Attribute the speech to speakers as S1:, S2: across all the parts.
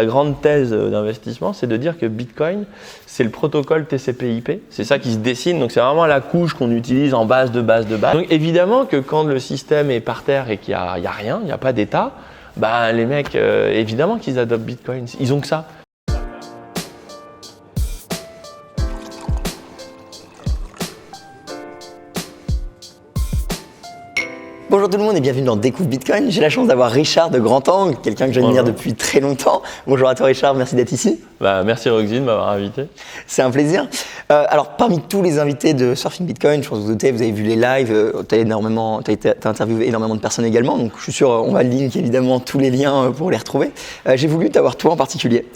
S1: La grande thèse d'investissement, c'est de dire que Bitcoin, c'est le protocole TCP/IP. C'est ça qui se dessine. Donc, c'est vraiment la couche qu'on utilise en base de base de base. Donc, évidemment que quand le système est par terre et qu'il n'y a rien, il n'y a pas d'état, bah, les mecs, évidemment qu'ils adoptent Bitcoin. Ils ont que ça.
S2: Bonjour tout le monde et bienvenue dans Découvre Bitcoin. J'ai la chance d'avoir Richard de Grand Angle, quelqu'un que j'admire depuis très longtemps. Bonjour à toi Richard, merci d'être ici.
S1: Merci Roxy de m'avoir invité.
S2: C'est un plaisir. Alors parmi tous les invités de Surfing Bitcoin, je pense que vous doutez, vous avez vu les lives, t'as interviewé énormément de personnes également, donc je suis sûr on va link évidemment tous les liens pour les retrouver. J'ai voulu t'avoir toi en particulier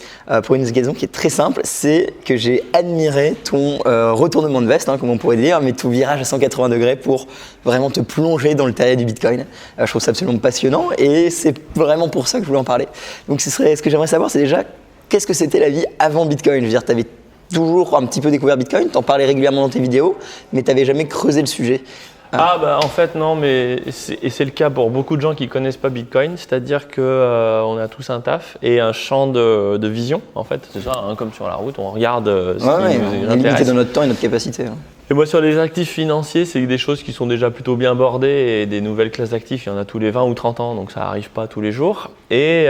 S2: pour une raison qui est très simple, c'est que j'ai admiré ton retournement de veste, comme on pourrait dire, mais ton virage à 180 degrés pour vraiment te plonger dans le terrier du Bitcoin. Je trouve ça absolument passionnant et c'est vraiment pour ça que je voulais en parler. Donc ce que j'aimerais savoir, c'est déjà qu'est-ce que c'était la vie avant Bitcoin? Je veux dire, tu avais toujours un petit peu découvert Bitcoin, tu en parlais régulièrement dans tes vidéos, mais tu n'avais jamais creusé le sujet.
S1: En fait non, mais c'est le cas pour beaucoup de gens qui connaissent pas Bitcoin, c'est-à-dire que on a tous un taf et un champ de vision en fait, c'est ça, comme sur la route, on regarde ce qui nous intéresse.
S2: On est limité dans notre temps et notre capacité.
S1: Et moi sur les actifs financiers, c'est des choses qui sont déjà plutôt bien bordées et des nouvelles classes d'actifs, il y en a tous les 20 ou 30 ans, donc ça n'arrive pas tous les jours. Et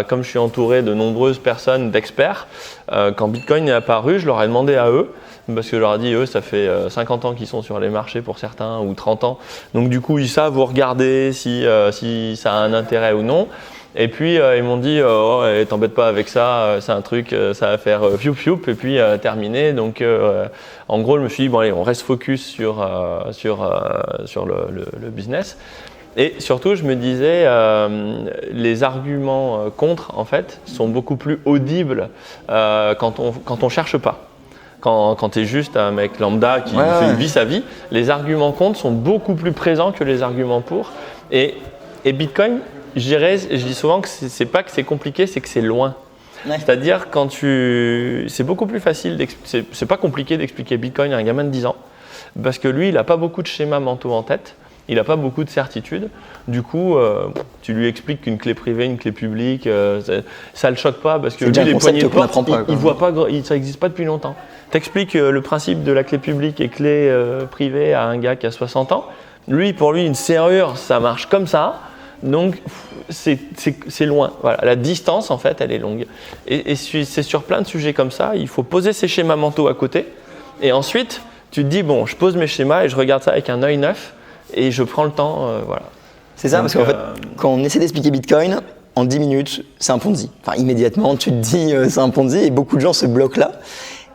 S1: comme je suis entouré de nombreuses personnes, d'experts, quand Bitcoin est apparu, je leur ai demandé à eux, parce que je leur ai dit, eux, ça fait 50 ans qu'ils sont sur les marchés pour certains, ou 30 ans. Donc du coup, ils savent vous regarder si ça a un intérêt ou non. Et puis, ils m'ont dit, t'embête pas avec ça, c'est un truc, ça va faire fioup fioup, et puis terminé. Donc, en gros, je me suis dit, bon allez, on reste focus sur le business. Et surtout, je me disais, les arguments contre, en fait, sont beaucoup plus audibles quand on cherche pas. Quand tu es juste un mec lambda qui vit sa vie, les arguments contre sont beaucoup plus présents que les arguments pour. Et Bitcoin, je dis souvent que c'est pas que c'est compliqué, c'est que c'est loin. Ouais. C'est-à-dire c'est beaucoup plus facile, c'est pas compliqué d'expliquer Bitcoin à un gamin de 10 ans, parce que lui, il n'a pas beaucoup de schémas mentaux en tête. Il n'a pas beaucoup de certitudes. Du coup, tu lui expliques qu'une clé privée, une clé publique, ça ne le choque pas parce que lui, les poignées de porte, il voit pas, ça n'existe pas depuis longtemps. Tu expliques le principe de la clé publique et clé privée à un gars qui a 60 ans. Pour lui, une serrure, ça marche comme ça. Donc, c'est loin. Voilà. La distance, en fait, elle est longue. Et c'est sur plein de sujets comme ça. Il faut poser ses schémas mentaux à côté. Et ensuite, tu te dis, bon, je pose mes schémas et je regarde ça avec un œil neuf. Et je prends le temps, voilà.
S2: C'est ça, parce qu'en fait, quand on essaie d'expliquer Bitcoin, en 10 minutes, c'est un Ponzi. Enfin, immédiatement, tu te dis, c'est un Ponzi, et beaucoup de gens se bloquent là.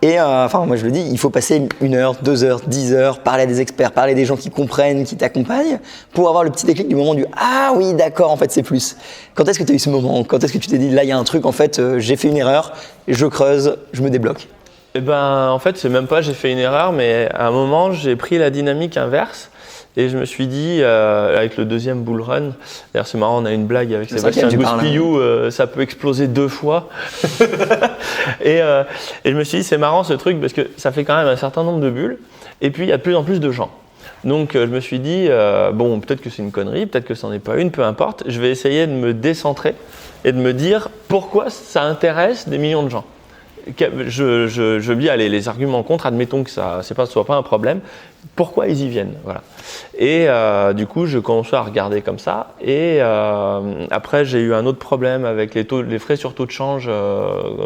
S2: Et moi je le dis, il faut passer 1 heure, 2 heures, 10 heures, parler à des experts, parler à des gens qui comprennent, qui t'accompagnent, pour avoir le petit déclic du moment du « Ah oui, d'accord, en fait, c'est plus ». Quand est-ce que tu as eu ce moment? Quand est-ce que tu t'es dit « Là, il y a un truc, en fait, j'ai fait une erreur, je creuse, je me débloque ».
S1: En fait, c'est même pas j'ai fait une erreur, mais à un moment, j'ai pris la dynamique inverse. Et je me suis dit, avec le deuxième bull run, d'ailleurs c'est marrant, on a une blague avec Sébastien Gouspillou, ça peut exploser 2 fois. et je me suis dit, c'est marrant ce truc parce que ça fait quand même un certain nombre de bulles. Et puis il y a de plus en plus de gens. Donc je me suis dit, bon, peut-être que c'est une connerie, peut-être que ça n'en est pas une, peu importe. Je vais essayer de me décentrer et de me dire pourquoi ça intéresse des millions de gens. Je dis, allez, les arguments contre, admettons que ça soit pas un problème, pourquoi ils y viennent, voilà. Et du coup, je commence à regarder comme ça. Et après, j'ai eu un autre problème avec les frais sur taux de change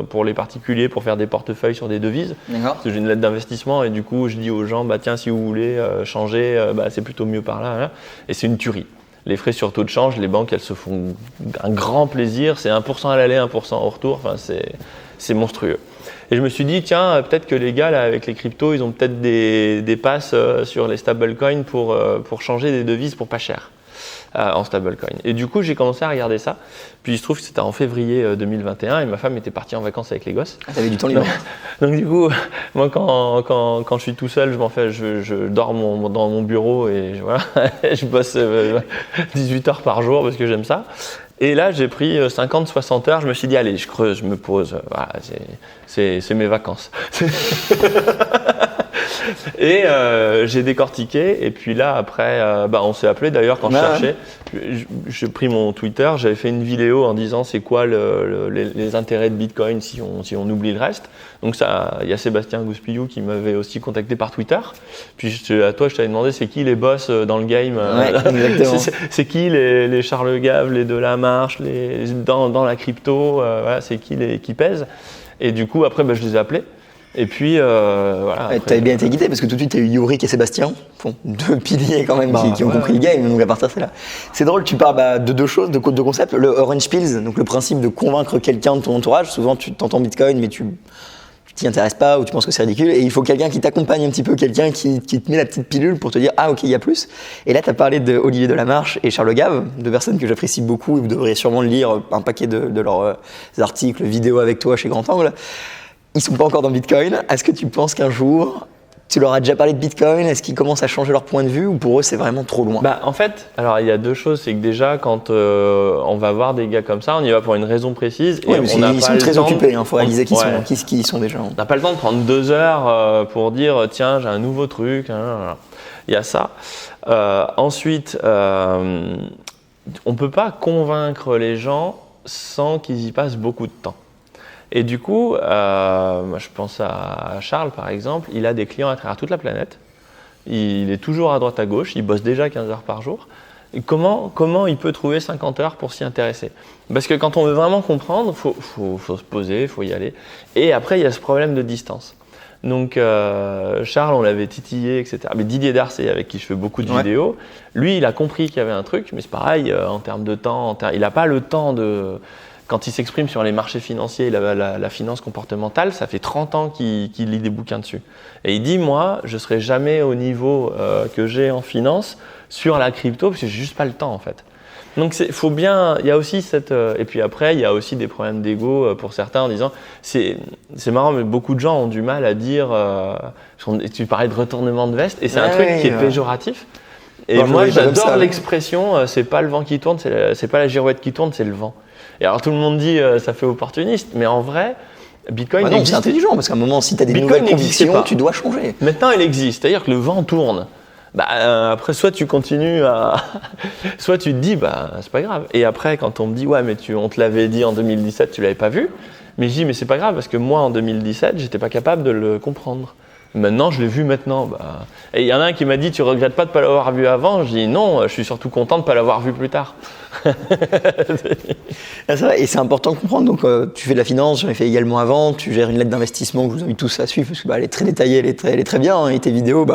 S1: pour les particuliers pour faire des portefeuilles sur des devises. D'accord. Parce que j'ai une lettre d'investissement et du coup, je dis aux gens, tiens, si vous voulez changer, c'est plutôt mieux par là. Et c'est une tuerie. Les frais sur taux de change, les banques, elles se font un grand plaisir. C'est 1% à l'aller, 1% au retour. Enfin, c'est monstrueux. Et je me suis dit, tiens, peut-être que les gars, là, avec les cryptos, ils ont peut-être des passes sur les stablecoins pour changer des devises pour pas cher en stablecoin. Et du coup, j'ai commencé à regarder ça. Puis il se trouve que c'était en février 2021 et ma femme était partie en vacances avec les gosses.
S2: Ah, t'avais du temps libre.
S1: Donc du coup, moi, quand je suis tout seul, je dors dans mon bureau et voilà, je bosse 18 heures par jour parce que j'aime ça. Et là, j'ai pris 50-60 heures. Je me suis dit, allez, je creuse, je me pose. Voilà, c'est mes vacances. Et j'ai décortiqué. Et puis là, après, on s'est appelé d'ailleurs quand je cherchais. J'ai pris mon Twitter, j'avais fait une vidéo en disant c'est quoi les intérêts de Bitcoin si on oublie le reste. Donc il y a Sébastien Gouspillou qui m'avait aussi contacté par Twitter. Puis à toi, je t'avais demandé c'est qui les boss dans le game. C'est qui les Charles Gave, les Delamarche, dans la crypto, voilà, c'est qui pèsent. Et du coup, après, je les ai appelés. Et puis, voilà.
S2: Tu avais bien été guidé parce que tout de suite, tu as eu Yorick et Sébastien, deux piliers quand même qui ont compris le game. Donc à partir de là, c'est drôle, tu parles de deux choses, de concepts. Le Orange Pills, donc le principe de convaincre quelqu'un de ton entourage. Souvent, tu t'entends Bitcoin, mais tu t'y intéresses pas ou tu penses que c'est ridicule. Et il faut quelqu'un qui t'accompagne un petit peu, quelqu'un qui te met la petite pilule pour te dire ah ok, il y a plus. Et là, tu as parlé d'Olivier Delamarche et Charles Gave, deux personnes que j'apprécie beaucoup et vous devriez sûrement lire un paquet de leurs articles, vidéos avec toi chez Grand Angle. Ils sont pas encore dans Bitcoin. Est-ce que tu penses qu'un jour, tu leur as déjà parlé de Bitcoin? Est-ce qu'ils commencent à changer leur point de vue ou pour eux, c'est vraiment trop loin?
S1: En fait, alors il y a deux choses. C'est que déjà, quand on va voir des gars comme ça, on y va pour une raison précise.
S2: Oui, et ils sont très occupés. Il faut réaliser qui ils sont déjà.
S1: On n'a pas le temps de prendre 2 heures pour dire tiens, j'ai un nouveau truc. Il y a ça. Ensuite, on peut pas convaincre les gens sans qu'ils y passent beaucoup de temps. Et du coup, moi je pense à Charles par exemple, il a des clients à travers toute la planète, il est toujours à droite à gauche, il bosse déjà 15 heures par jour. Et comment il peut trouver 50 heures pour s'y intéresser? Parce que quand on veut vraiment comprendre, faut se poser, il faut y aller. Et après, il y a ce problème de distance. Donc Charles, on l'avait titillé, etc. Mais Didier Darcé, avec qui je fais beaucoup de vidéos, lui, il a compris qu'il y avait un truc, mais c'est pareil, en termes de temps, il n'a pas le temps de... Quand il s'exprime sur les marchés financiers et la finance comportementale, ça fait 30 ans qu'il lit des bouquins dessus. Et il dit, moi, je ne serai jamais au niveau que j'ai en finance sur la crypto, parce que j'ai juste pas le temps en fait. Donc faut bien, il y a aussi cette... et puis après, il y a aussi des problèmes d'ego pour certains en disant, c'est marrant, mais beaucoup de gens ont du mal à dire, tu parlais de retournement de veste, et c'est un truc qui est péjoratif. Et moi, j'adore l'expression, c'est pas le vent qui tourne, c'est pas la girouette qui tourne, c'est le vent. Et alors tout le monde dit ça fait opportuniste, mais en vrai, Bitcoin
S2: existe. C'est intelligent parce qu'à un moment, si tu as des nouvelles convictions, tu dois changer.
S1: Maintenant, il existe, c'est-à-dire que le vent tourne. Après, soit tu continues soit tu te dis c'est pas grave. Et après, quand on me dit ouais, mais on te l'avait dit en 2017, tu l'avais pas vu. Mais je dis mais c'est pas grave parce que moi en 2017, j'étais pas capable de le comprendre. Maintenant, je l'ai vu maintenant. Et il y en a un qui m'a dit tu regrettes pas de pas l'avoir vu avant? Je dis non, je suis surtout content de pas l'avoir vu plus tard.
S2: Et c'est important de comprendre. Donc, tu fais de la finance, j'en ai fait également avant. Tu gères une lettre d'investissement que je vous invite tous à suivre parce que elle est très détaillée, elle est très bien. Hein, et tes vidéos,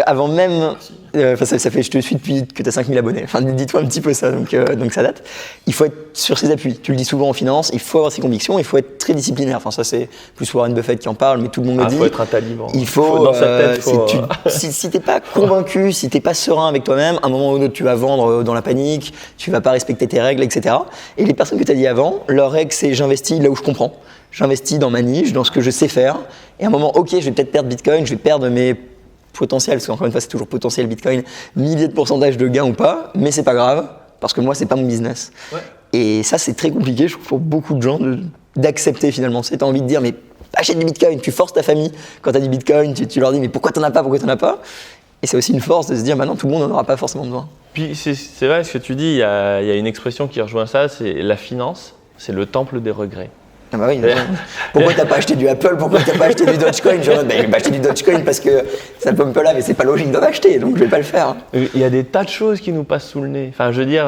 S2: avant même, ça fait, je te suis depuis que tu as 5000 abonnés. Enfin, dis-toi un petit peu ça. Donc ça date. Il faut être sur ses appuis. Tu le dis souvent en finance. Il faut avoir ses convictions. Il faut être très disciplinaire. Enfin, ça c'est plus Warren Buffett qui en parle, mais tout le monde le dit.
S1: Il faut être un taliban.
S2: Il faut dans sa tête. Si t'es pas convaincu, si t'es pas serein avec toi-même, à un moment ou un autre, tu vas vendre dans la panique. Tu vas pas respecter tes règles, etc. Et les personnes que tu as dit avant, leur règle c'est j'investis là où je comprends. J'investis dans ma niche, dans ce que je sais faire. Et à un moment, ok, je vais peut-être perdre Bitcoin, je vais perdre mes potentiels, parce qu'encore une fois, c'est toujours potentiel Bitcoin, milliers de pourcentage de gains ou pas, mais c'est pas grave, parce que moi, c'est pas mon business. Ouais. Et ça, c'est très compliqué, je trouve, pour beaucoup de gens d'accepter finalement. Tu as envie de dire, mais achète du Bitcoin, tu forces ta famille. Quand tu as du Bitcoin, tu leur dis, mais pourquoi t'en as pas? Et c'est aussi une force de se dire, non, tout le monde n'en aura pas forcément besoin.
S1: Puis c'est vrai ce que tu dis, il y a une expression qui rejoint ça, c'est la finance, c'est le temple des regrets.
S2: Ah bah oui, pourquoi t'as pas acheté du Apple? Pourquoi t'as pas acheté du Dogecoin? Je vais pas acheter du Dogecoin parce que ça me peut là, mais c'est pas logique d'en acheter, donc je vais pas le faire.
S1: Il y a des tas de choses qui nous passent sous le nez. Enfin, je veux dire,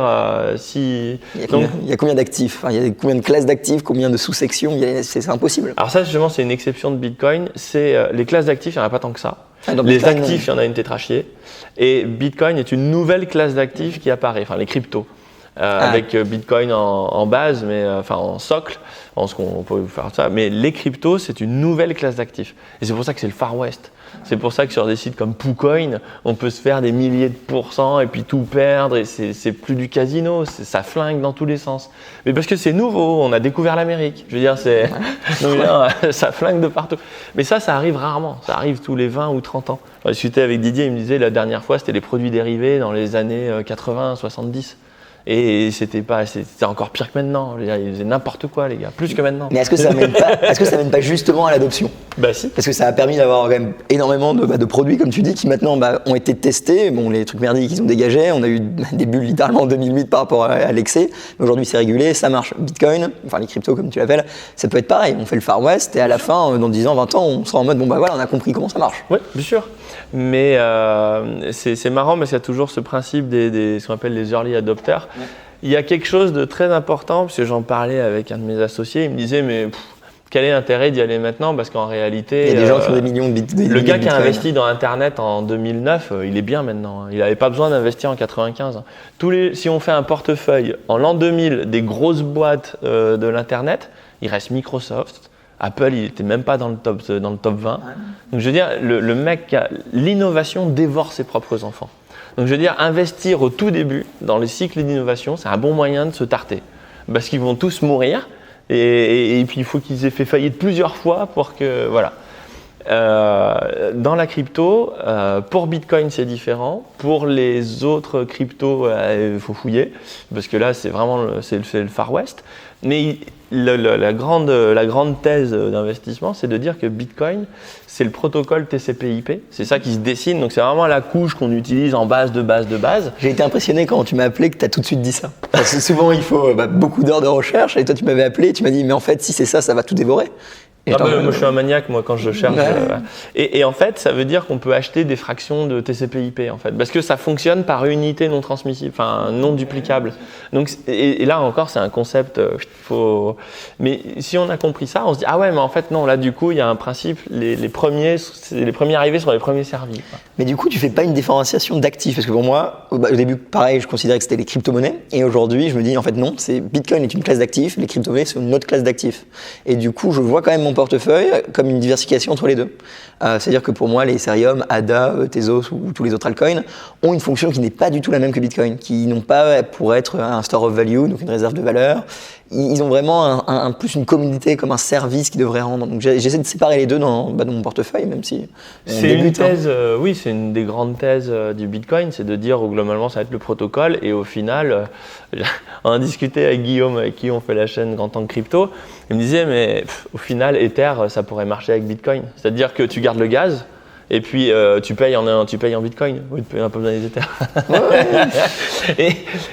S1: si...
S2: Il y a combien d'actifs? Il y a combien de classes d'actifs? Combien de sous-sections? C'est impossible.
S1: Alors ça, justement, c'est une exception de Bitcoin. C'est les classes d'actifs, il n'y en a pas tant que ça. Les actifs, il y en a une tétrachier. Et Bitcoin est une nouvelle classe d'actifs qui apparaît, enfin les cryptos. Avec Bitcoin en base, mais en socle, je pense qu'on peut faire ça. Mais les cryptos, c'est une nouvelle classe d'actifs. Et c'est pour ça que c'est le Far West. C'est pour ça que sur des sites comme PooCoin, on peut se faire des milliers de pourcents et puis tout perdre. Et c'est plus du casino, ça flingue dans tous les sens. Mais parce que c'est nouveau, on a découvert l'Amérique. Je veux dire, ça flingue de partout. Mais ça arrive rarement. Ça arrive tous les 20 ou 30 ans. J'ai discuté avec Didier, il me disait la dernière fois, c'était les produits dérivés dans les années 80, 70. Et c'était encore pire que maintenant. Ils faisaient n'importe quoi, les gars, plus que maintenant.
S2: Mais est-ce que ça mène pas justement à l'adoption?
S1: Bah si.
S2: Parce que ça a permis d'avoir quand même énormément de produits, comme tu dis, qui maintenant ont été testés. Bon, les trucs merdiques qu'ils ont dégagés, on a eu des bulles littéralement en 2008 par rapport à l'excès. Mais aujourd'hui, c'est régulé, ça marche. Bitcoin, enfin les cryptos comme tu l'appelles, ça peut être pareil. On fait le Far West et à la fin, dans 10 ans, 20 ans, on sera en mode bon bah voilà, on a compris comment ça marche.
S1: Oui, bien sûr. Mais c'est marrant parce qu'il y a toujours ce principe ce qu'on appelle les early adopters. Ouais. Il y a quelque chose de très important, parce que j'en parlais avec un de mes associés, il me disait mais quel est l'intérêt d'y aller maintenant? Parce qu'en réalité,
S2: il y a des gens qui ont des millions de bitcoins.
S1: Le gars qui a investi dans Internet en 2009, il est bien maintenant. Il n'avait pas besoin d'investir en 95. Si on fait un portefeuille en l'an 2000 des grosses boîtes de l'Internet, il reste Microsoft. Apple, il n'était même pas dans le top 20. Donc je veux dire, le mec, l'innovation dévore ses propres enfants. Donc je veux dire, investir au tout début dans les cycles d'innovation, c'est un bon moyen de se tarter. Parce qu'ils vont tous mourir et puis il faut qu'ils aient fait faillite plusieurs fois pour que… Voilà. Dans la crypto, pour Bitcoin c'est différent. Pour les autres cryptos, il faut fouiller parce que là c'est vraiment le Far West. Mais la grande thèse d'investissement, c'est de dire que Bitcoin, c'est le protocole TCP/IP. C'est ça qui se dessine. Donc c'est vraiment la couche qu'on utilise en base de base de base.
S2: J'ai été impressionné quand tu m'as appelé que tu as tout de suite dit ça. Parce que souvent il faut beaucoup d'heures de recherche et toi tu m'avais appelé et tu m'as dit mais en fait si c'est ça, ça va tout dévorer.
S1: Moi je suis un maniaque moi quand je cherche. Et en fait ça veut dire qu'on peut acheter des fractions de TCP/IP en fait parce que ça fonctionne par unité non transmissible, enfin non duplicable. Donc et là encore c'est un concept. Mais si on a compris ça, on se dit ah ouais mais en fait non là du coup il y a un principe les premiers arrivés sont les premiers servis. Quoi.
S2: Mais du coup tu fais pas une différenciation d'actifs parce que pour moi au début pareil je considérais que c'était les crypto-monnaies et aujourd'hui je me dis en fait non c'est Bitcoin est une classe d'actifs, les crypto-monnaies c'est une autre classe d'actifs et du coup je vois quand même mon portefeuille comme une diversification entre les deux. C'est-à-dire que pour moi, les Ethereum, ADA, Tezos ou tous les autres altcoins ont une fonction qui n'est pas du tout la même que Bitcoin, qui n'ont pas pour être un store of value, donc une réserve de valeur. Ils ont vraiment plus une communauté comme un service qu'ils devraient rendre. Donc j'essaie de séparer les deux dans mon portefeuille, même si
S1: c'est une thèse. Oui, c'est une des grandes thèses du Bitcoin, c'est de dire globalement ça va être le protocole et au final, on a discuté avec Guillaume, avec qui on fait la chaîne Grand Tank Crypto. Il me disait mais au final Ether ça pourrait marcher avec Bitcoin, c'est-à-dire que tu gardes le gaz. Et puis tu payes en Bitcoin. Oui, tu n'as pas besoin des Ethers.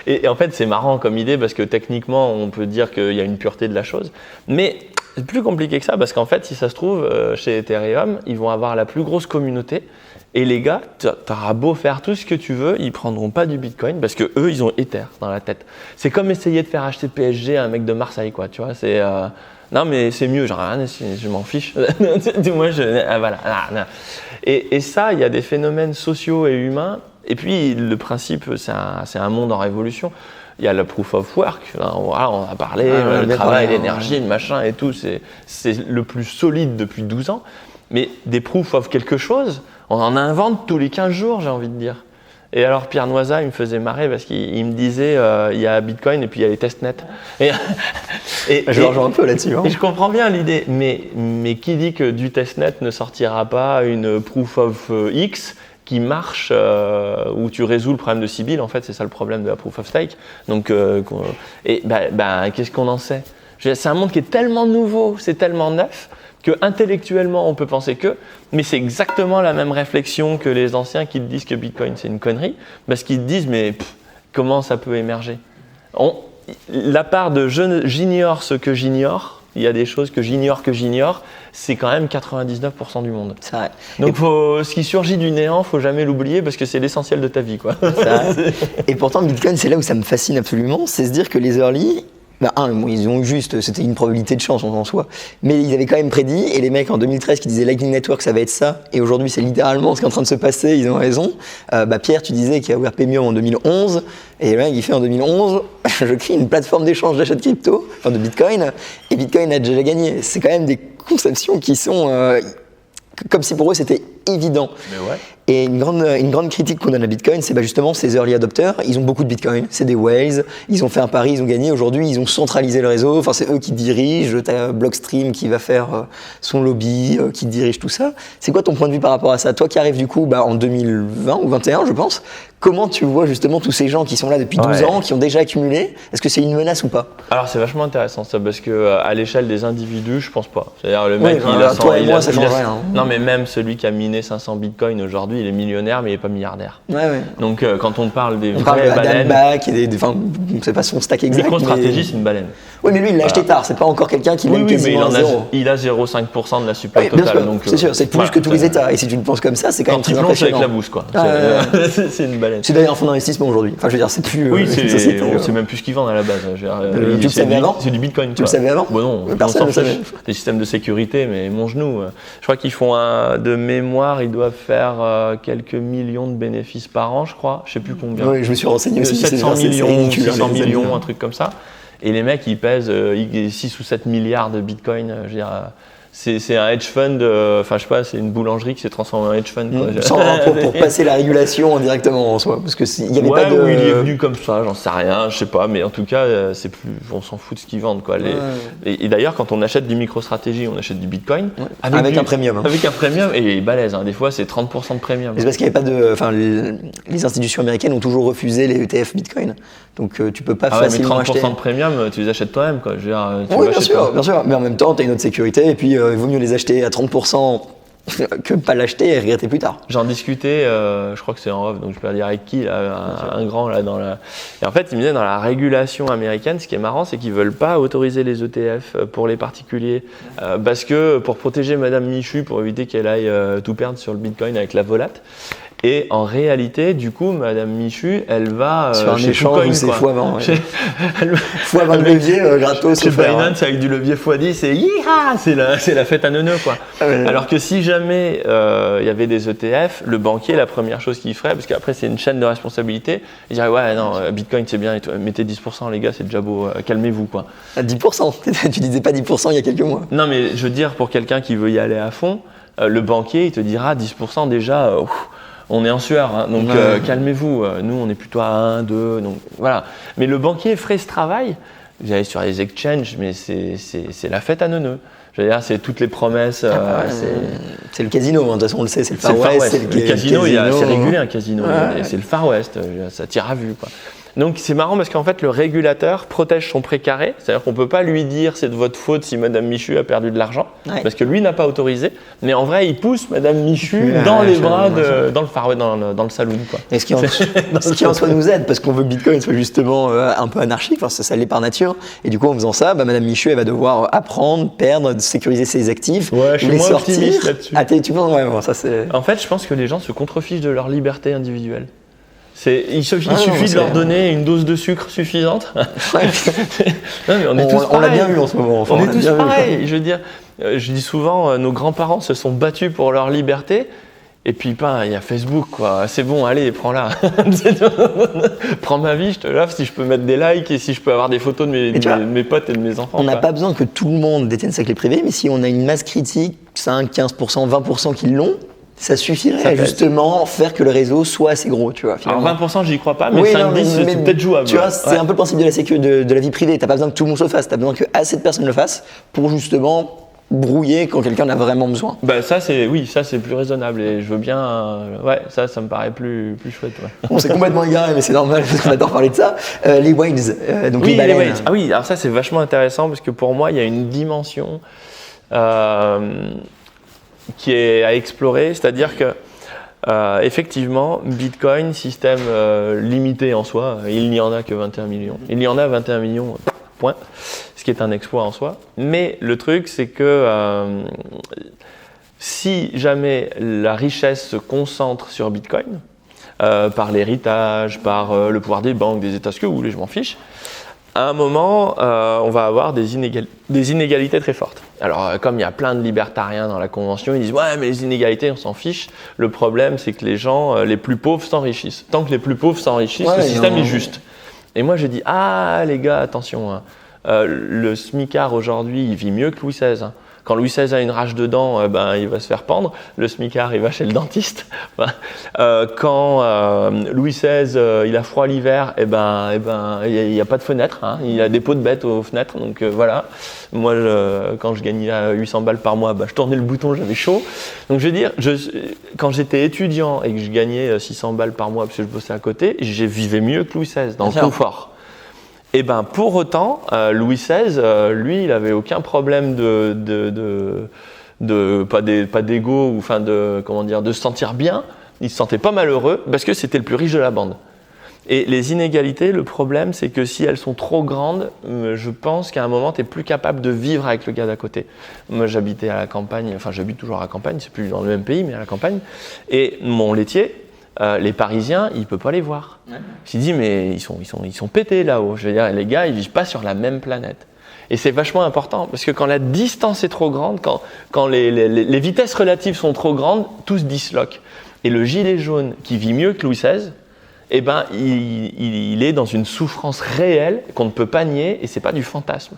S1: et en fait, c'est marrant comme idée parce que techniquement, on peut dire qu'il y a une pureté de la chose. Mais c'est plus compliqué que ça parce qu'en fait, si ça se trouve, chez Ethereum, ils vont avoir la plus grosse communauté. Et les gars, tu auras beau faire tout ce que tu veux, ils prendront pas du Bitcoin parce que eux, ils ont Ether dans la tête. C'est comme essayer de faire acheter PSG à un mec de Marseille, quoi. Tu vois, c'est non mais c'est mieux, genre rien, je m'en fiche. Moi, voilà. Et ça, il y a des phénomènes sociaux et humains. Et puis le principe, c'est un monde en révolution. Il y a le proof of work. Là, on a parlé, le travail, l'énergie, le machin et tout. C'est le plus solide depuis 12 ans. Mais des proof of quelque chose, on en invente tous les 15 jours, j'ai envie de dire. Et alors Pierre Noisa, il me faisait marrer parce qu'il me disait il y a Bitcoin et puis il y a les testnets.
S2: Je rejoins un peu là-dessus. Hein.
S1: Et je comprends bien l'idée, mais qui dit que du testnet ne sortira pas une proof of X qui marche où tu résous le problème de Sybil. En fait, c'est ça le problème de la proof of stake. Donc, qu'est-ce qu'on en sait? C'est un monde qui est tellement nouveau, c'est tellement neuf que intellectuellement on peut penser que, mais c'est exactement la même réflexion que les anciens qui te disent que Bitcoin c'est une connerie, parce qu'ils te disent mais comment ça peut émerger? La part de j'ignore ce que j'ignore, il y a des choses que j'ignore, c'est quand même 99% du monde.
S2: C'est vrai.
S1: Donc ce qui surgit du néant, faut jamais l'oublier parce que c'est l'essentiel de ta vie, quoi.
S2: Et pourtant Bitcoin, c'est là où ça me fascine absolument, c'est se dire que les early, ils ont juste, c'était une probabilité de chance en soi, mais ils avaient quand même prédit, et les mecs en 2013 qui disaient Lightning Network ça va être ça, et aujourd'hui c'est littéralement ce qui est en train de se passer, ils ont raison. Pierre, tu disais qu'il a ouvert Paymium en 2011, et le mec il fait en 2011, je crée une plateforme d'échange d'achat de crypto, enfin de Bitcoin, et Bitcoin a déjà gagné. C'est quand même des conceptions qui sont comme si pour eux c'était évident.
S1: Mais ouais.
S2: Et une grande critique qu'on donne à Bitcoin, c'est justement ces early adopters. Ils ont beaucoup de Bitcoin, c'est des whales. Ils ont fait un pari, ils ont gagné. Aujourd'hui, ils ont centralisé le réseau. Enfin, c'est eux qui dirigent. T'as Blockstream qui va faire son lobby, qui dirige tout ça. C'est quoi ton point de vue par rapport à ça? Toi qui arrives du coup en 2020 ou 2021, je pense. Comment tu vois justement tous ces gens qui sont là depuis 12 ans, qui ont déjà accumulé? Est-ce que c'est une menace ou pas?
S1: Alors c'est vachement intéressant ça, parce que à l'échelle des individus, je pense pas. C'est-à-dire le mec,
S2: toi et moi, ça change rien.
S1: Non, mais même celui qui a miné 500 bitcoins aujourd'hui, il est millionnaire, mais il est pas milliardaire. Donc quand on parle des vraies baleines,
S2: c'est pas son stack exact.
S1: MicroStrategy, c'est une baleine.
S2: Oui, mais lui, il l'a acheté tard. C'est pas encore quelqu'un qui l'a quasiment à zéro.
S1: Il a 0,5% de la supply totale. Donc
S2: c'est sûr, c'est plus que tous les États. Et si tu le penses comme ça, c'est quand même très impressionnant.
S1: Avec la bourse, quoi. C'est une baleine.
S2: C'est d'ailleurs un fonds d'investissement aujourd'hui. Enfin, je veux dire, c'est plus.
S1: Oui, on sait même plus ce qu'ils vendent à la base.
S2: Tu le savais avant?
S1: C'est du Bitcoin.
S2: Tu le savais avant?
S1: Bon, non,
S2: personne ne le savait.
S1: Des systèmes de sécurité, mais mon genou. Je crois qu'ils font de mémoire, ils doivent faire quelques millions de bénéfices par an, je crois. Je sais plus combien.
S2: Oui, je me suis renseigné aussi.
S1: 700 millions, 600 millions, un truc comme ça. Et les mecs, ils pèsent 6 ou 7 milliards de bitcoin. Je veux dire, c'est un hedge fund, enfin, je sais pas, c'est une boulangerie qui s'est transformée en hedge fund.
S2: Pour passer la régulation indirectement en soi. Parce qu'il n'y avait pas de.
S1: Oui, il est venu comme ça, j'en sais rien, je sais pas. Mais en tout cas, on s'en fout de ce qu'ils vendent, quoi. Et d'ailleurs, quand on achète du MicroStrategy, on achète du bitcoin.
S2: Avec un premium.
S1: Avec un premium, et balèze, des fois, c'est 30% de premium.
S2: C'est parce qu'il n'y avait pas de. Enfin, les institutions américaines ont toujours refusé les ETF bitcoin. Donc tu peux pas facilement acheter.
S1: 30% de premium, tu les achètes toi-même, quoi. Je veux dire,
S2: oui, bien sûr. Mais en même temps, tu as une autre sécurité. Et puis, il vaut mieux les acheter à 30% que pas l'acheter et regretter plus tard.
S1: J'en discutais, je crois que c'est en off, donc je peux pas dire avec qui, un grand là dans la. Et en fait, il me disait dans la régulation américaine, ce qui est marrant, c'est qu'ils veulent pas autoriser les ETF pour les particuliers, parce que pour protéger Madame Michu, pour éviter qu'elle aille tout perdre sur le Bitcoin avec la volate. Et en réalité, du coup, Madame Michu, elle va
S2: sur un
S1: chez
S2: échange où c'est x20. x20 le levier gratos.
S1: Chez Binance avec du levier x10, c'est la fête à neuneux, quoi. Alors que si jamais il y avait des ETF, le banquier, la première chose qu'il ferait, parce qu'après c'est une chaîne de responsabilité, il dirait ouais non, Bitcoin c'est bien, et mettez 10% les gars, c'est déjà beau, calmez-vous, quoi.
S2: 10%. Tu disais pas 10% il y a quelques mois.
S1: Non, mais je veux dire, pour quelqu'un qui veut y aller à fond, le banquier il te dira 10% déjà. On est en sueur, hein, donc calmez-vous. Nous, on est plutôt à 1, 2, donc voilà. Mais le banquier ferait ce travail. Vous allez sur les exchanges, mais c'est la fête à neuneux. Je veux dire, c'est toutes les promesses.
S2: C'est le casino, hein, de toute façon, on le sait, c'est le Far West.
S1: Le casino, c'est régulé un casino. C'est le Far West, ça tire à vue, quoi. Donc c'est marrant parce qu'en fait le régulateur protège son précaré, c'est-à-dire qu'on ne peut pas lui dire c'est de votre faute si Madame Michu a perdu de l'argent, parce que lui n'a pas autorisé, mais en vrai il pousse Madame Michu dans les bras dans le Far West, dans le saloon, quoi.
S2: Et ce qui en soi nous aide, parce qu'on veut que Bitcoin soit justement un peu anarchique, enfin, ça l'est par nature, et du coup en faisant ça, Madame Michu elle va devoir apprendre, perdre, sécuriser ses actifs,
S1: je suis
S2: les
S1: moins
S2: sortir.
S1: Optimiste là-dessus.
S2: Tu penses, ça c'est.
S1: En fait je pense que les gens se contrefichent de leur liberté individuelle. Il suffit de leur donner une dose de sucre suffisante. Non, mais on est tous pareils.
S2: On l'a bien vu en ce moment.
S1: On est tous pareils. Je veux dire, je dis souvent, nos grands-parents se sont battus pour leur liberté. Et puis, il y a Facebook, quoi. C'est bon, allez, prends-la. Prends ma vie, je te l'offre si je peux mettre des likes et si je peux avoir des photos de mes potes et de mes enfants.
S2: On n'a pas besoin que tout le monde détienne sa clé privée, mais si on a une masse critique, 5, 15%, 20% qui l'ont, ça suffirait à justement faire que le réseau soit assez gros, tu vois.
S1: Finalement. Alors 20%, j'y crois pas, mais 5-10, c'est peut-être jouable.
S2: Tu vois, c'est un peu le principe de la vie privée. T'as pas besoin que tout le monde le fasse, t'as besoin que assez de personnes le fassent pour justement brouiller quand quelqu'un en a vraiment besoin.
S1: Ça c'est plus raisonnable et je veux bien. Ça me paraît plus chouette. Ouais.
S2: On s'est complètement égaré, mais c'est normal parce qu'on adore parler de ça. Les whales, donc les baleines.
S1: Les whales. Ah oui, alors ça c'est vachement intéressant parce que pour moi il y a une dimension. Qui est à explorer, c'est-à-dire que effectivement, Bitcoin, système limité en soi, il n'y en a que 21 millions. Il y en a 21 millions, point, ce qui est un exploit en soi. Mais le truc, c'est que si jamais la richesse se concentre sur Bitcoin, par l'héritage, par le pouvoir des banques, des États, ce que vous voulez, je m'en fiche, à un moment, on va avoir des inégalités très fortes. Alors, comme il y a plein de libertariens dans la Convention, ils disent « Ouais, mais les inégalités, on s'en fiche. » Le problème, c'est que les gens, les plus pauvres s'enrichissent. Tant que les plus pauvres s'enrichissent, le système est juste. Et moi, je dis « Ah, les gars, attention, hein. Le smicard aujourd'hui, il vit mieux que Louis XVI. Hein. Quand Louis XVI a une rage de dents, il va se faire pendre. Le smicard, il va chez le dentiste. Quand Louis XVI, il a froid l'hiver, il n'y a pas de fenêtre. Hein. Il a des pots de bêtes aux fenêtres. Donc voilà. Moi, quand je gagnais 800 balles par mois, je tournais le bouton, j'avais chaud. Donc je veux dire, quand j'étais étudiant et que je gagnais 600 balles par mois parce que je bossais à côté, je vivais mieux que Louis XVI, dans le confort. Et pour autant, Louis XVI, lui, il n'avait aucun problème pas d'ego ou de se sentir bien. Il se sentait pas malheureux parce que c'était le plus riche de la bande. Et les inégalités, le problème, c'est que si elles sont trop grandes, je pense qu'à un moment, tu n'es plus capable de vivre avec le gars d'à côté. Moi, j'habitais à la campagne, j'habite toujours à la campagne, c'est plus dans le même pays, mais à la campagne. Et mon laitier, les Parisiens, il ne peut pas les voir. Ouais. Il s'est dit, mais ils sont pétés là-haut. Je veux dire, les gars, ils ne vivent pas sur la même planète. Et c'est vachement important, parce que quand la distance est trop grande, quand les vitesses relatives sont trop grandes, tout se disloque. Et le gilet jaune, qui vit mieux que Louis XVI, il est dans une souffrance réelle qu'on ne peut pas nier, et ce n'est pas du fantasme.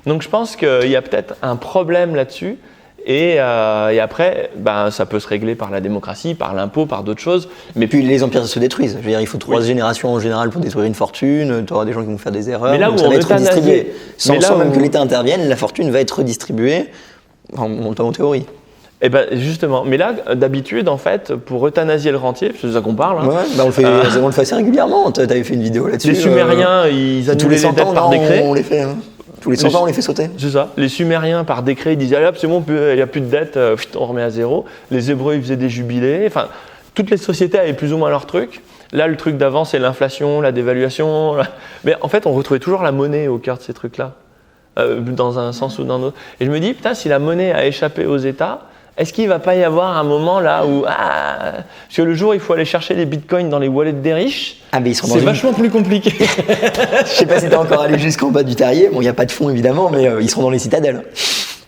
S1: Donc je pense qu'il y a peut-être un problème là-dessus. Et après, ça peut se régler par la démocratie, par l'impôt, par d'autres choses.
S2: Mais puis les empires se détruisent. Je veux dire, il faut 3 générations en général pour détruire une fortune. Tu auras des gens qui vont faire des erreurs.
S1: Mais là où
S2: ça
S1: on
S2: va être redistribué. Sans même
S1: où...
S2: que l'État intervienne, la fortune va être redistribuée en théorie.
S1: Et justement, mais là, d'habitude, en fait, pour euthanasier le rentier, parce que c'est ça qu'on parle. Hein,
S2: on le fait assez régulièrement. Tu avais fait une vidéo là-dessus.
S1: Les Sumériens, ils annulaient les dettes par décret.
S2: On les fait. Hein. Tous les 100 ans, on les fait sauter.
S1: C'est ça. Les Sumériens, par décret, ils disaient allez hop, c'est bon, il n'y a plus de dette, on remet à zéro. Les Hébreux, ils faisaient des jubilés. Enfin, toutes les sociétés avaient plus ou moins leur truc. Là, le truc d'avant, c'est l'inflation, la dévaluation. Mais en fait, on retrouvait toujours la monnaie au cœur de ces trucs-là, dans un sens ou dans l'autre. Et je me dis, putain, si la monnaie a échappé aux États, est-ce qu'il ne va pas y avoir un moment là où, parce que le jour où il faut aller chercher des bitcoins dans les wallets des riches, c'est vachement plus compliqué.
S2: Je ne sais pas si tu es encore allé jusqu'en bas du terrier. Bon, il n'y a pas de fonds évidemment, mais ils seront dans les citadelles.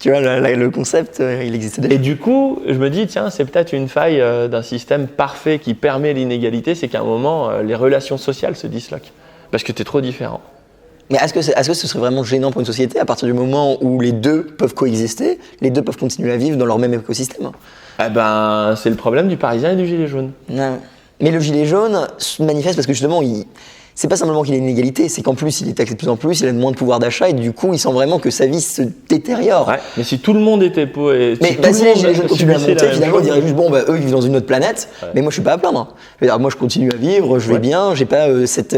S2: Tu vois, le concept, il existe déjà.
S1: Et du coup, je me dis, tiens, c'est peut-être une faille d'un système parfait qui permet l'inégalité, c'est qu'à un moment, les relations sociales se disloquent. Parce que tu es trop différent.
S2: Mais est-ce que ce serait vraiment gênant pour une société à partir du moment où les deux peuvent coexister, les deux peuvent continuer à vivre dans leur même écosystème?
S1: C'est le problème du Parisien et du gilet jaune.
S2: Non. Mais le gilet jaune se manifeste parce que justement, c'est pas simplement qu'il a une inégalité, c'est qu'en plus il est taxé de plus en plus, il a moins de pouvoir d'achat et du coup il sent vraiment que sa vie se détériore.
S1: Ouais, mais si tout le monde était pauvre et
S2: si les gilets jaunes continuent à monter, finalement ils diraient juste eux ils vivent dans une autre planète, mais moi je suis pas à plaindre. Moi je continue à vivre, je vais bien, j'ai pas cette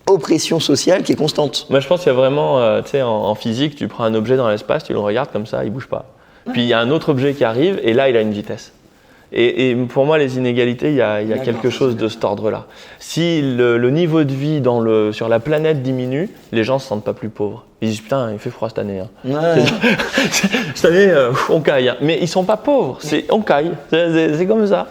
S2: oppression sociale qui est constante.
S1: Moi je pense qu'il y a vraiment, en physique, tu prends un objet dans l'espace, tu le regardes comme ça, il bouge pas. Puis il y a un autre objet qui arrive et là il a une vitesse. Et pour moi, les inégalités, il y a quelque chose de cet ordre-là. Si le niveau de vie sur la planète diminue, les gens ne se sentent pas plus pauvres. Ils disent putain, il fait froid cette année. Hein.
S2: Ouais.
S1: Cette année, on caille. Hein. Mais ils ne sont pas pauvres, on caille. C'est comme ça.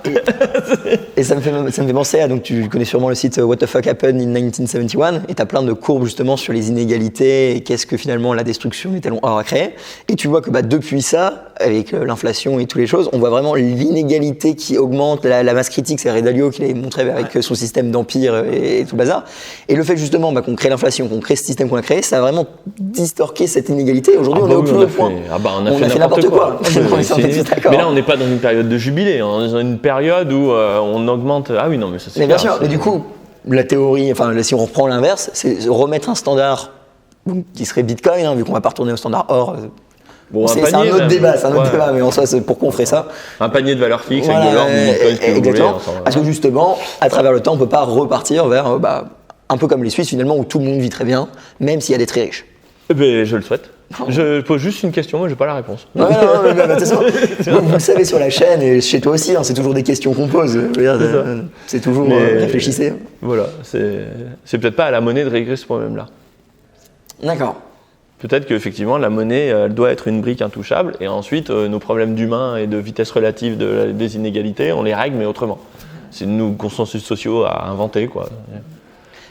S2: Et ça me fait penser à, donc tu connais sûrement le site What the Fuck Happened in 1971, et tu as plein de courbes justement sur les inégalités et qu'est-ce que finalement la destruction des talons or a créé. Et tu vois que depuis ça, avec l'inflation et toutes les choses, on voit vraiment l'inégalité qui augmente, la masse critique, c'est Ray Dalio qui l'avait montré avec son système d'empire et tout le bazar. Et le fait justement qu'on crée l'inflation, qu'on crée ce système qu'on a créé, ça a vraiment distorqué cette inégalité. Aujourd'hui, on est au plus haut point.
S1: On a fait n'importe quoi.
S2: Mais
S1: là, on n'est pas dans une période de jubilé, on est dans une période où on augmente. Ah oui, non, mais ça c'est.
S2: Mais bien sûr, mais du coup, la théorie, si on reprend l'inverse, c'est remettre un standard qui serait Bitcoin, vu qu'on va pas retourner au standard or.
S1: Bon,
S2: c'est un autre débat, mais en soi, c'est pourquoi on ferait ça.
S1: Un panier de valeurs fixes avec de l'or, du Bitcoin,
S2: exactement. Parce que justement, à travers le temps, on peut pas repartir vers un peu comme les Suisses finalement, où tout le monde vit très bien, même s'il y a des très riches.
S1: Je le souhaite. Je pose juste une question, moi je n'ai pas la réponse.
S2: Vous le savez sur la chaîne et chez toi aussi, c'est toujours des questions qu'on pose. C'est toujours réfléchissez.
S1: Voilà, c'est peut-être pas à la monnaie de régler ce problème-là.
S2: D'accord.
S1: Peut-être qu'effectivement la monnaie elle doit être une brique intouchable et ensuite nos problèmes d'humain et de vitesse relative des inégalités, on les règle mais autrement. C'est nos consensus sociaux à inventer quoi.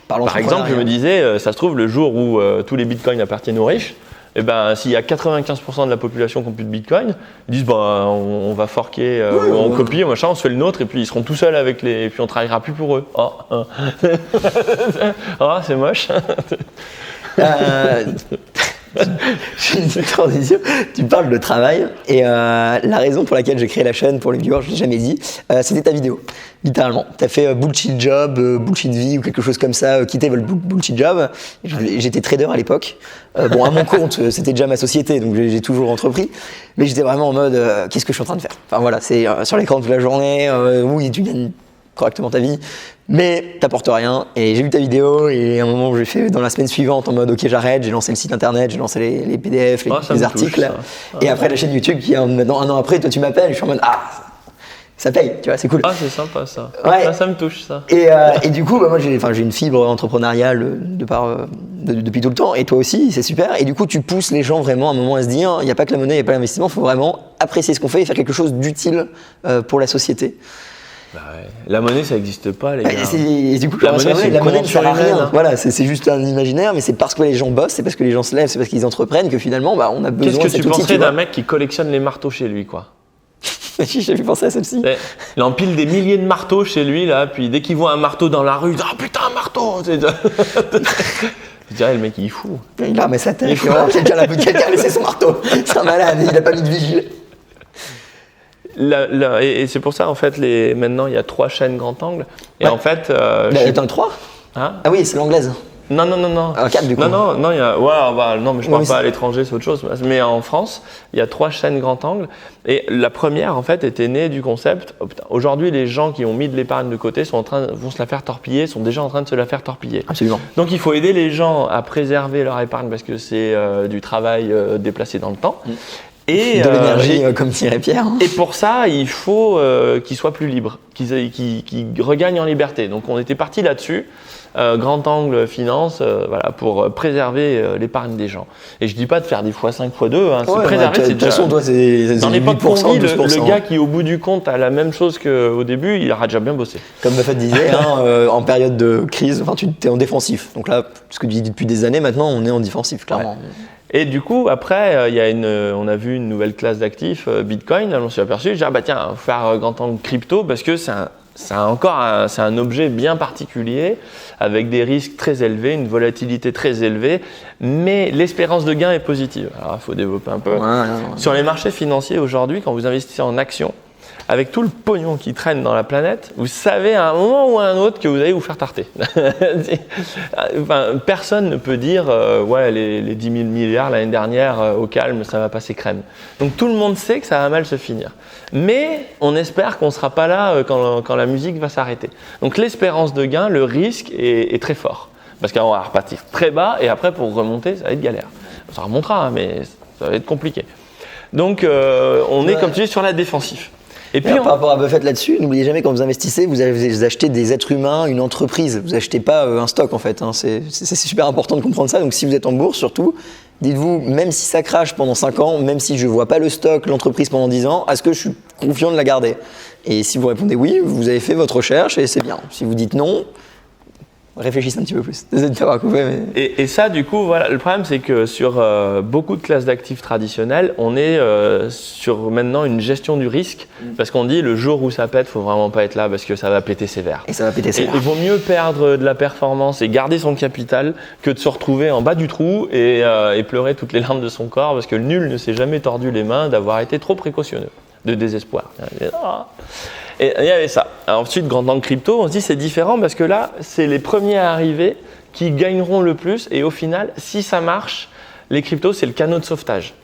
S1: Par exemple, je me disais, ça se trouve, le jour où tous les bitcoins appartiennent aux riches, s'il y a 95% de la population qui n'a plus de bitcoin, ils disent on va forquer, on copie, machin, on se fait le nôtre, et puis ils seront tout seuls avec et puis on ne travaillera plus pour eux. Oh c'est moche.
S2: J'ai une petite transition. Tu parles de travail et la raison pour laquelle j'ai créé la chaîne pour les viewers, je l'ai jamais dit, c'était ta vidéo. Littéralement. Tu as fait bullshit job, bullshit vie ou quelque chose comme ça, quitter votre bullshit job. J'étais trader à l'époque. Bon, à mon compte, c'était déjà ma société, donc j'ai toujours entrepris. Mais j'étais vraiment en mode, qu'est-ce que je suis en train de faire? Enfin voilà, c'est sur l'écran toute la journée, oui, tu gagnes correctement ta vie, mais t'apportes rien. Et j'ai vu ta vidéo et à un moment j'ai fait dans la semaine suivante en mode ok j'arrête, j'ai lancé le site internet, j'ai lancé les PDF, les articles. Touche, et après la chaîne YouTube qui est maintenant 1 an après, toi tu m'appelles, je suis en mode ça paye, tu vois, c'est cool.
S1: Ah, c'est sympa ça.
S2: Ouais.
S1: Ça me touche ça.
S2: Et du coup, moi j'ai une fibre entrepreneuriale depuis tout le temps, et toi aussi, c'est super. Et du coup, tu pousses les gens vraiment à un moment à se dire, il n'y a pas que la monnaie, il n'y a pas l'investissement, il faut vraiment apprécier ce qu'on fait et faire quelque chose d'utile pour la société.
S1: Bah ouais. La monnaie, ça n'existe pas, les gars.
S2: Et du coup,
S1: la monnaie
S2: ne sert à rien. Hein. Voilà, c'est juste un imaginaire, mais c'est parce que les gens bossent, c'est parce que les gens se lèvent, c'est parce qu'ils entreprennent que finalement, on a besoin de cet outil.
S1: Qu'est-ce que tu penserais d'un mec qui collectionne les marteaux chez lui, quoi?
S2: J'ai vu penser à celle-ci.
S1: Il empile des milliers de marteaux chez lui, là, puis dès qu'il voit un marteau dans la rue, il dit « Ah putain, un marteau !» Je dirais, le mec, il est fou.
S2: Il a remis sa tête, quelqu'un a laissé son marteau. C'est un malade, il n'a pas mis de vigile.
S1: Et c'est pour ça, en fait, maintenant, il y a 3 chaînes grand angle. Et en fait…
S2: T'en as 3
S1: hein?
S2: Ah oui, c'est l'anglaise.
S1: Non.
S2: 4 du coup.
S1: Non, il y a… non, mais je parle pas à l'étranger, c'est autre chose. Mais en France, il y a 3 chaînes grand angle. Et la première, en fait, était née du concept… Aujourd'hui, les gens qui ont mis de l'épargne de côté vont se la faire torpiller, sont déjà en train de se la faire torpiller.
S2: Absolument.
S1: Donc, il faut aider les gens à préserver leur épargne parce que c'est du travail déplacé dans le temps. Et,
S2: de l'énergie, comme dirait Pierre.
S1: Et pour ça, il faut qu'ils soient plus libres, qu'ils regagnent en liberté. Donc on était parti là-dessus, grand angle finance, pour préserver l'épargne des gens. Et je dis pas de faire des x5, x2, hein, c'est préserver.
S2: De toute façon, toi, c'est
S1: dans l'époque qu'on vit, le gars
S2: hein.
S1: qui au bout du compte a la même chose qu'au début, il aura déjà bien bossé.
S2: Comme Buffett disait, en période de crise, tu es en défensif. Donc là, ce que tu dis depuis des années, maintenant, on est en défensif, clairement. Ouais.
S1: Et du coup, après, on a vu une nouvelle classe d'actifs, Bitcoin. On s'est aperçu, j'ai dit, tiens, faire grand angle crypto parce que c'est un objet bien particulier avec des risques très élevés, une volatilité très élevée, mais l'espérance de gain est positive. Alors, il faut développer un peu. Ouais. Sur les marchés financiers aujourd'hui, quand vous investissez en actions, avec tout le pognon qui traîne dans la planète, vous savez à un moment ou à un autre que vous allez vous faire tarter. Personne ne peut dire les 10 000 milliards l'année dernière, au calme, ça va passer crème. Donc tout le monde sait que ça va mal se finir. Mais on espère qu'on ne sera pas là quand la musique va s'arrêter. Donc l'espérance de gain, le risque est très fort. Parce qu'on va repartir très bas et après pour remonter, ça va être galère. Ça remontera, mais ça va être compliqué. Donc on est, comme tu dis, sur la défensive.
S2: Et puis, par rapport à Buffett là-dessus, n'oubliez jamais quand vous investissez, vous achetez des êtres humains, une entreprise. Vous achetez pas un stock en fait. Hein. C'est super important de comprendre ça. Donc si vous êtes en bourse surtout, dites-vous, même si ça crache pendant 5 ans, même si je vois pas le stock, l'entreprise pendant 10 ans, est-ce que je suis confiant de la garder? Et si vous répondez oui, vous avez fait votre recherche et c'est bien. Si vous dites non, réfléchissez un petit peu plus. Désolé de t'avoir coupé. Mais…
S1: Et ça, du coup, voilà, le problème, c'est que sur beaucoup de classes d'actifs traditionnelles, on est sur maintenant une gestion du risque, parce qu'on dit le jour où ça pète, il ne faut vraiment pas être là parce que ça va péter sévère.
S2: Et ça va péter sévère.
S1: Il vaut mieux perdre de la performance et garder son capital que de se retrouver en bas du trou et pleurer toutes les larmes de son corps, parce que le nul ne s'est jamais tordu les mains d'avoir été trop précautionneux, de désespoir. Et il y avait ça. Alors ensuite, grand angle crypto, on se dit c'est différent parce que là, c'est les premiers à arriver qui gagneront le plus. Et au final, si ça marche, les cryptos, c'est le canot de sauvetage.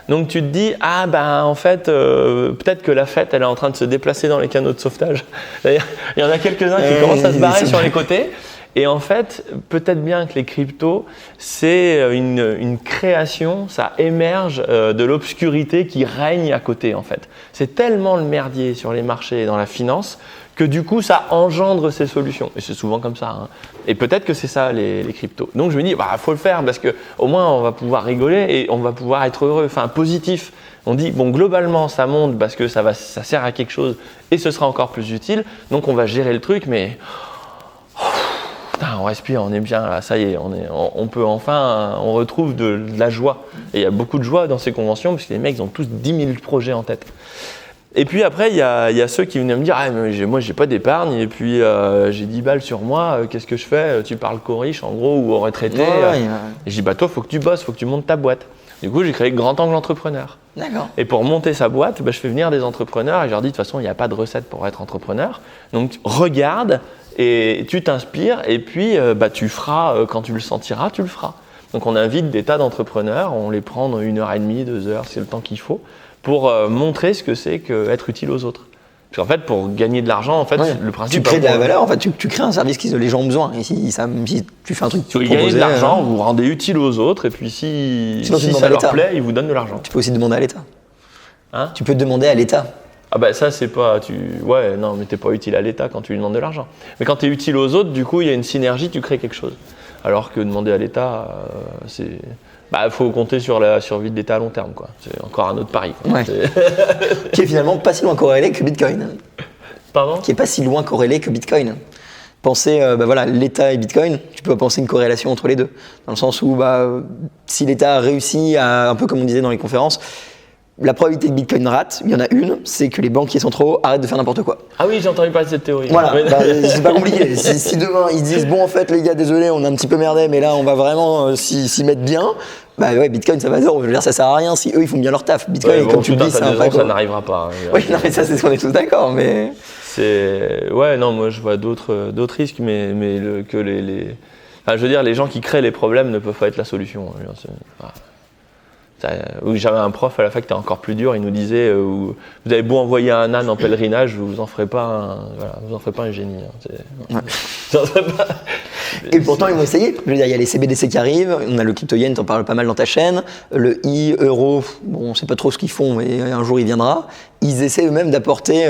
S1: Donc tu te dis, en fait, peut-être que la fête, elle est en train de se déplacer dans les canaux de sauvetage. D'ailleurs, il y en a quelques-uns qui commencent à se barrer sur les côtés. Et en fait, peut-être bien que les cryptos, c'est une création, ça émerge de l'obscurité qui règne à côté en fait. C'est tellement le merdier sur les marchés et dans la finance que du coup, ça engendre ces solutions. Et c'est souvent comme ça. Hein. Et peut-être que c'est ça les cryptos. Donc je me dis, faut le faire parce qu'au moins on va pouvoir rigoler et on va pouvoir être heureux, positif. On dit, globalement, ça monte parce que ça sert à quelque chose et ce sera encore plus utile. Donc on va gérer le truc, mais… on respire, on est bien, là, ça y est, on peut enfin, on retrouve de la joie. Et il y a beaucoup de joie dans ces conventions parce que les mecs ils ont tous 10 000 projets en tête. Et puis après, il y a ceux qui venaient me dire moi, j'ai pas d'épargne, et puis j'ai 10 balles sur moi, qu'est-ce que je fais? Tu parles qu'aux riches, en gros, ou aux retraités. Et je dis toi, faut que tu bosses, faut que tu montes ta boîte. Du coup, j'ai créé Grand Angle Entrepreneur.
S2: D'accord.
S1: Et pour monter sa boîte, je fais venir des entrepreneurs et je leur dis de toute façon, il n'y a pas de recette pour être entrepreneur. Donc, regarde et tu t'inspires, et puis tu feras, quand tu le sentiras, tu le feras. Donc, on invite des tas d'entrepreneurs, on les prend dans 1h30, 2 heures, c'est le temps qu'il faut, pour montrer ce que c'est qu'être utile aux autres. Parce qu'en fait, pour gagner de l'argent, en fait, le principe.
S2: Tu crées de la valeur, en fait, tu crées un service que les gens ont besoin. Et si tu fais un truc,
S1: tu gagnez de l'argent, vous vous rendez utile aux autres, et puis si ça leur plaît, ils vous donnent de l'argent.
S2: Tu peux aussi demander à l'État.
S1: Hein?
S2: Tu peux demander à l'État.
S1: Ah ça c'est pas. Ouais, non, mais t'es pas utile à l'État quand tu lui demandes de l'argent. Mais quand tu es utile aux autres, du coup, il y a une synergie, tu crées quelque chose. Alors que demander à l'État, c'est. Faut compter sur la survie de l'État à long terme, quoi. C'est encore un autre pari, quoi.
S2: Ouais. Qui est finalement pas si loin corrélé que Bitcoin.
S1: Pardon ?
S2: Qui est pas si loin corrélé que Bitcoin. Penser, l'État et Bitcoin, tu peux penser une corrélation entre les deux. Dans le sens où, si l'État a réussi à, un peu comme on disait dans les conférences, la probabilité que Bitcoin rate, il y en a une, c'est que les banquiers centraux arrêtent de faire n'importe quoi.
S1: Ah oui, j'ai entendu parler de cette théorie.
S2: Voilà, c'est pas compliqué. Si demain ils disent en fait les gars, désolé, on a un petit peu merdé, mais là on va vraiment s'y mettre bien, Bitcoin ça va zéro. Je veux dire, ça sert à rien si eux ils font bien leur taf. Bitcoin, comme tu dis, c'est un vrai.
S1: Ça n'arrivera pas.
S2: Oui, non, mais ça c'est ce qu'on est tous d'accord, mais.
S1: Moi je vois d'autres risques, mais je veux dire, les gens qui créent les problèmes ne peuvent pas être la solution. J'avais un prof à la fac qui était encore plus dur, il nous disait vous avez beau envoyer un âne en pèlerinage, vous en ferez pas un génie.
S2: Et pourtant ils vont essayer. Je veux dire, il y a les CBDC qui arrivent, on a le crypto-yen, t'en parles pas mal dans ta chaîne, le euro, on sait pas trop ce qu'ils font, mais un jour il viendra. Ils essaient eux-mêmes d'apporter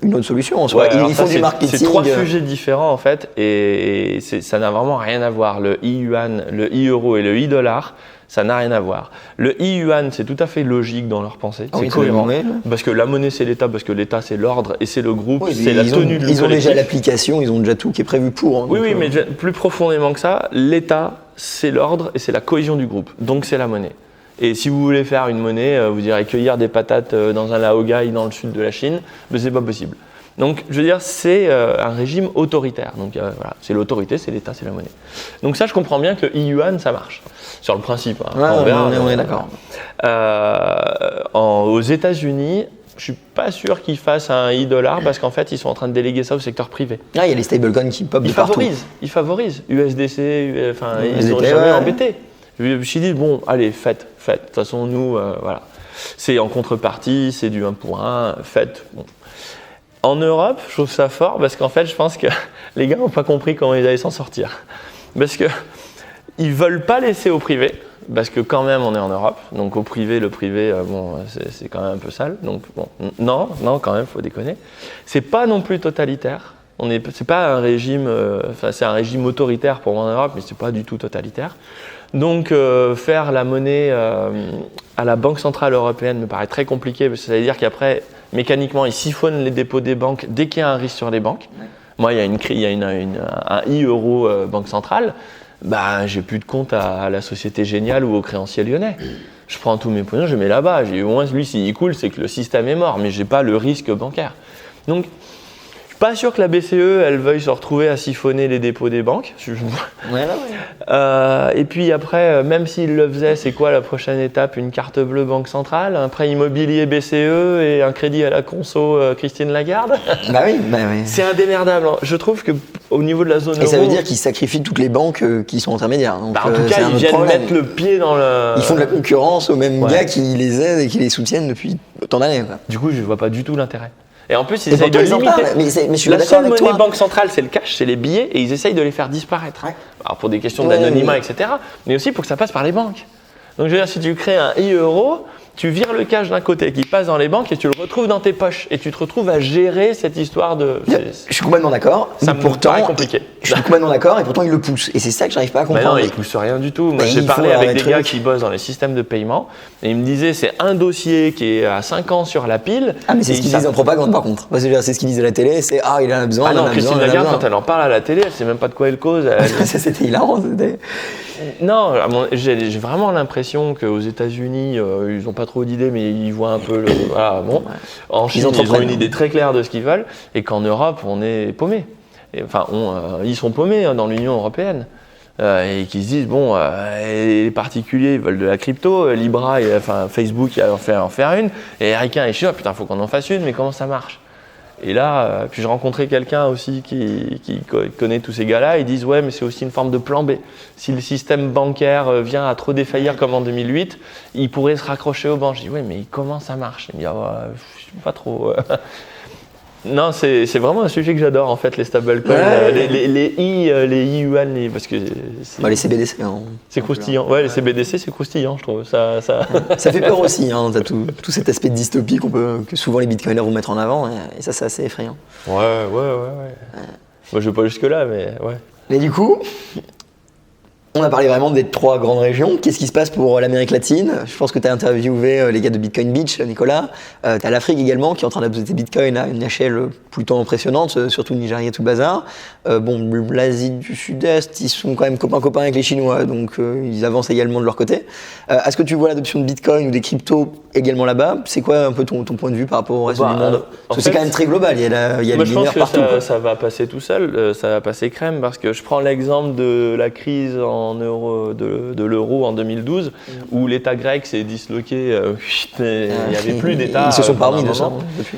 S2: une autre solution en soi. Ils font du marketing.
S1: C'est 3 sujets différents en fait, et ça n'a vraiment rien à voir. Le e-yuan, le e-euro et le e-dollar, ça n'a rien à voir. Le e-yuan, c'est tout à fait logique dans leur pensée, c'est cohérent. Parce que la monnaie, c'est l'État, parce que l'État, c'est l'ordre et c'est le groupe, c'est la tenue du collectif.
S2: Ils ont déjà l'application, ils ont déjà tout qui est prévu pour.
S1: Oui, mais plus profondément que ça, l'État, c'est l'ordre et c'est la cohésion du groupe. Donc, c'est la monnaie. Et si vous voulez faire une monnaie, vous irez cueillir des patates dans un laogai dans le sud de la Chine, mais c'est pas possible. Donc, je veux dire, c'est un régime autoritaire. Donc, c'est l'autorité, c'est l'État, c'est la monnaie. Donc ça, je comprends bien que le e-yuan, ça marche. Sur le principe.
S2: On est d'accord.
S1: Aux États-Unis, je suis pas sûr qu'ils fassent un e-dollar parce qu'en fait, ils sont en train de déléguer ça au secteur privé.
S2: Il y a les stablecoins qui pop de partout.
S1: Ils favorisent. USDC, ils sont jamais embêtés. Je me suis dit, allez, faites. De toute façon, nous, voilà. C'est en contrepartie, c'est du 1 pour 1, faites. Bon. En Europe, je trouve ça fort parce qu'en fait, je pense que les gars n'ont pas compris comment ils allaient s'en sortir. Parce qu'ils ne veulent pas laisser au privé, parce que quand même, on est en Europe. Donc au privé, le privé, c'est quand même un peu sale. Donc non, quand même, il faut déconner. C'est pas non plus totalitaire. C'est pas un régime, c'est un régime autoritaire pour moi en Europe, mais c'est pas du tout totalitaire. Donc faire la monnaie à la Banque Centrale Européenne me paraît très compliqué, parce que ça veut dire qu'après, mécaniquement, ils siphonnent les dépôts des banques dès qu'il y a un risque sur les banques. Moi, il y a un e-euro Banque Centrale, j'ai plus de compte à la Société Géniale ou au Créancier Lyonnais. Je prends tous mes poignons, je mets là-bas. Au moins, lui, s'il coule, c'est que le système est mort, mais j'ai pas le risque bancaire. Donc, pas sûr que la BCE, elle veuille se retrouver à siphonner les dépôts des banques. Et puis après, même s'il le faisait, c'est quoi la prochaine étape? Une carte bleue Banque Centrale, un prêt immobilier BCE et un crédit à la conso Christine Lagarde?
S2: Oui.
S1: C'est indémerdable. Je trouve qu'au niveau de la zone euro...
S2: Et ça veut dire qu'ils sacrifient toutes les banques qui sont intermédiaires. Donc,
S1: en tout cas, ils viennent mettre le pied dans le...
S2: Ils font de la concurrence aux mêmes gars qui les aident et qui les soutiennent depuis autant d'années.
S1: Du coup, je vois pas du tout l'intérêt. Et en plus, ils essayent de limiter.
S2: Mais je suis
S1: la seule monnaie banque centrale, c'est le cash, c'est les billets, et ils essayent de les faire disparaître. Ouais. Alors pour des questions d'anonymat, etc., mais aussi pour que ça passe par les banques. Donc je veux dire, si tu crées un e-euro, tu vires le cash d'un côté qui passe dans les banques et tu le retrouves dans tes poches. Et tu te retrouves à gérer cette histoire de...
S2: Je suis complètement d'accord.
S1: Ça me paraît compliqué.
S2: Je suis complètement d'accord et pourtant ils le poussent. Et c'est ça que j'arrive pas à comprendre.
S1: Mais non, ils poussent rien du tout. Moi, j'ai parlé avec des gars qui bossent dans les systèmes de paiement et ils me disaient c'est un dossier qui est à 5 ans sur la pile.
S2: Ah mais c'est ce qu'ils disent en propagande par contre. C'est ce qu'ils disent à la télé, c'est il en a besoin.
S1: Ah non, Christine Lagarde, quand elle en parle à la télé, elle sait même pas de quoi elle cause.
S2: Ça c'était hilarant.
S1: Non, j'ai vraiment l'impression qu'aux États-Unis, ils n'ont pas trop d'idées, mais ils voient un peu voilà, bon.
S2: Ouais.
S1: En Chine, ils ont une idée très claire de ce qu'ils veulent, et qu'en Europe, on est paumés. Enfin, ils sont paumés dans l'Union européenne. Et qui se disent, bon, les particuliers ils veulent de la crypto, Libra, Facebook, il va en faire une, et les Américains et Chinois, putain, faut qu'on en fasse une, mais comment ça marche? Et là, puis j'ai rencontré quelqu'un aussi qui connaît tous ces gars-là, ils disent, ouais, mais c'est aussi une forme de plan B. Si le système bancaire vient à trop défaillir comme en 2008, il pourrait se raccrocher aux banques. Je dis, ouais, mais comment ça marche? Il me dit, je sais pas trop. Non, c'est vraiment un sujet que j'adore en fait, les stablecoins, les yuan, parce que
S2: les CBDC.
S1: C'est croustillant. Ouais, les CBDC, c'est croustillant, je trouve. Ça
S2: fait peur aussi. T'as tout cet aspect de dystopie que souvent les bitcoiners vont mettre en avant, et ça, c'est assez effrayant.
S1: Ouais. Moi, je vais pas jusque là, mais ouais.
S2: Mais du coup, on a parlé vraiment des 3 grandes régions. Qu'est-ce qui se passe pour l'Amérique latine? Je pense que tu as interviewé les gars de Bitcoin Beach, Nicolas. Tu as l'Afrique également qui est en train d'adopter Bitcoin à une échelle plutôt impressionnante, surtout le Nigeria, tout le bazar. L'Asie du Sud-Est, ils sont quand même copains avec les Chinois, donc ils avancent également de leur côté. Est-ce que tu vois l'adoption de Bitcoin ou des cryptos également là-bas? C'est quoi un peu ton point de vue par rapport au reste du monde? Parce que c'est quand même très global, il y a les mineurs partout.
S1: Ça va passer tout seul, ça va passer crème, parce que je prends l'exemple de la crise de l'euro en 2012, où l'État grec s'est disloqué, il n'y avait plus d'État.
S2: Ils se sont pas remis de ça depuis.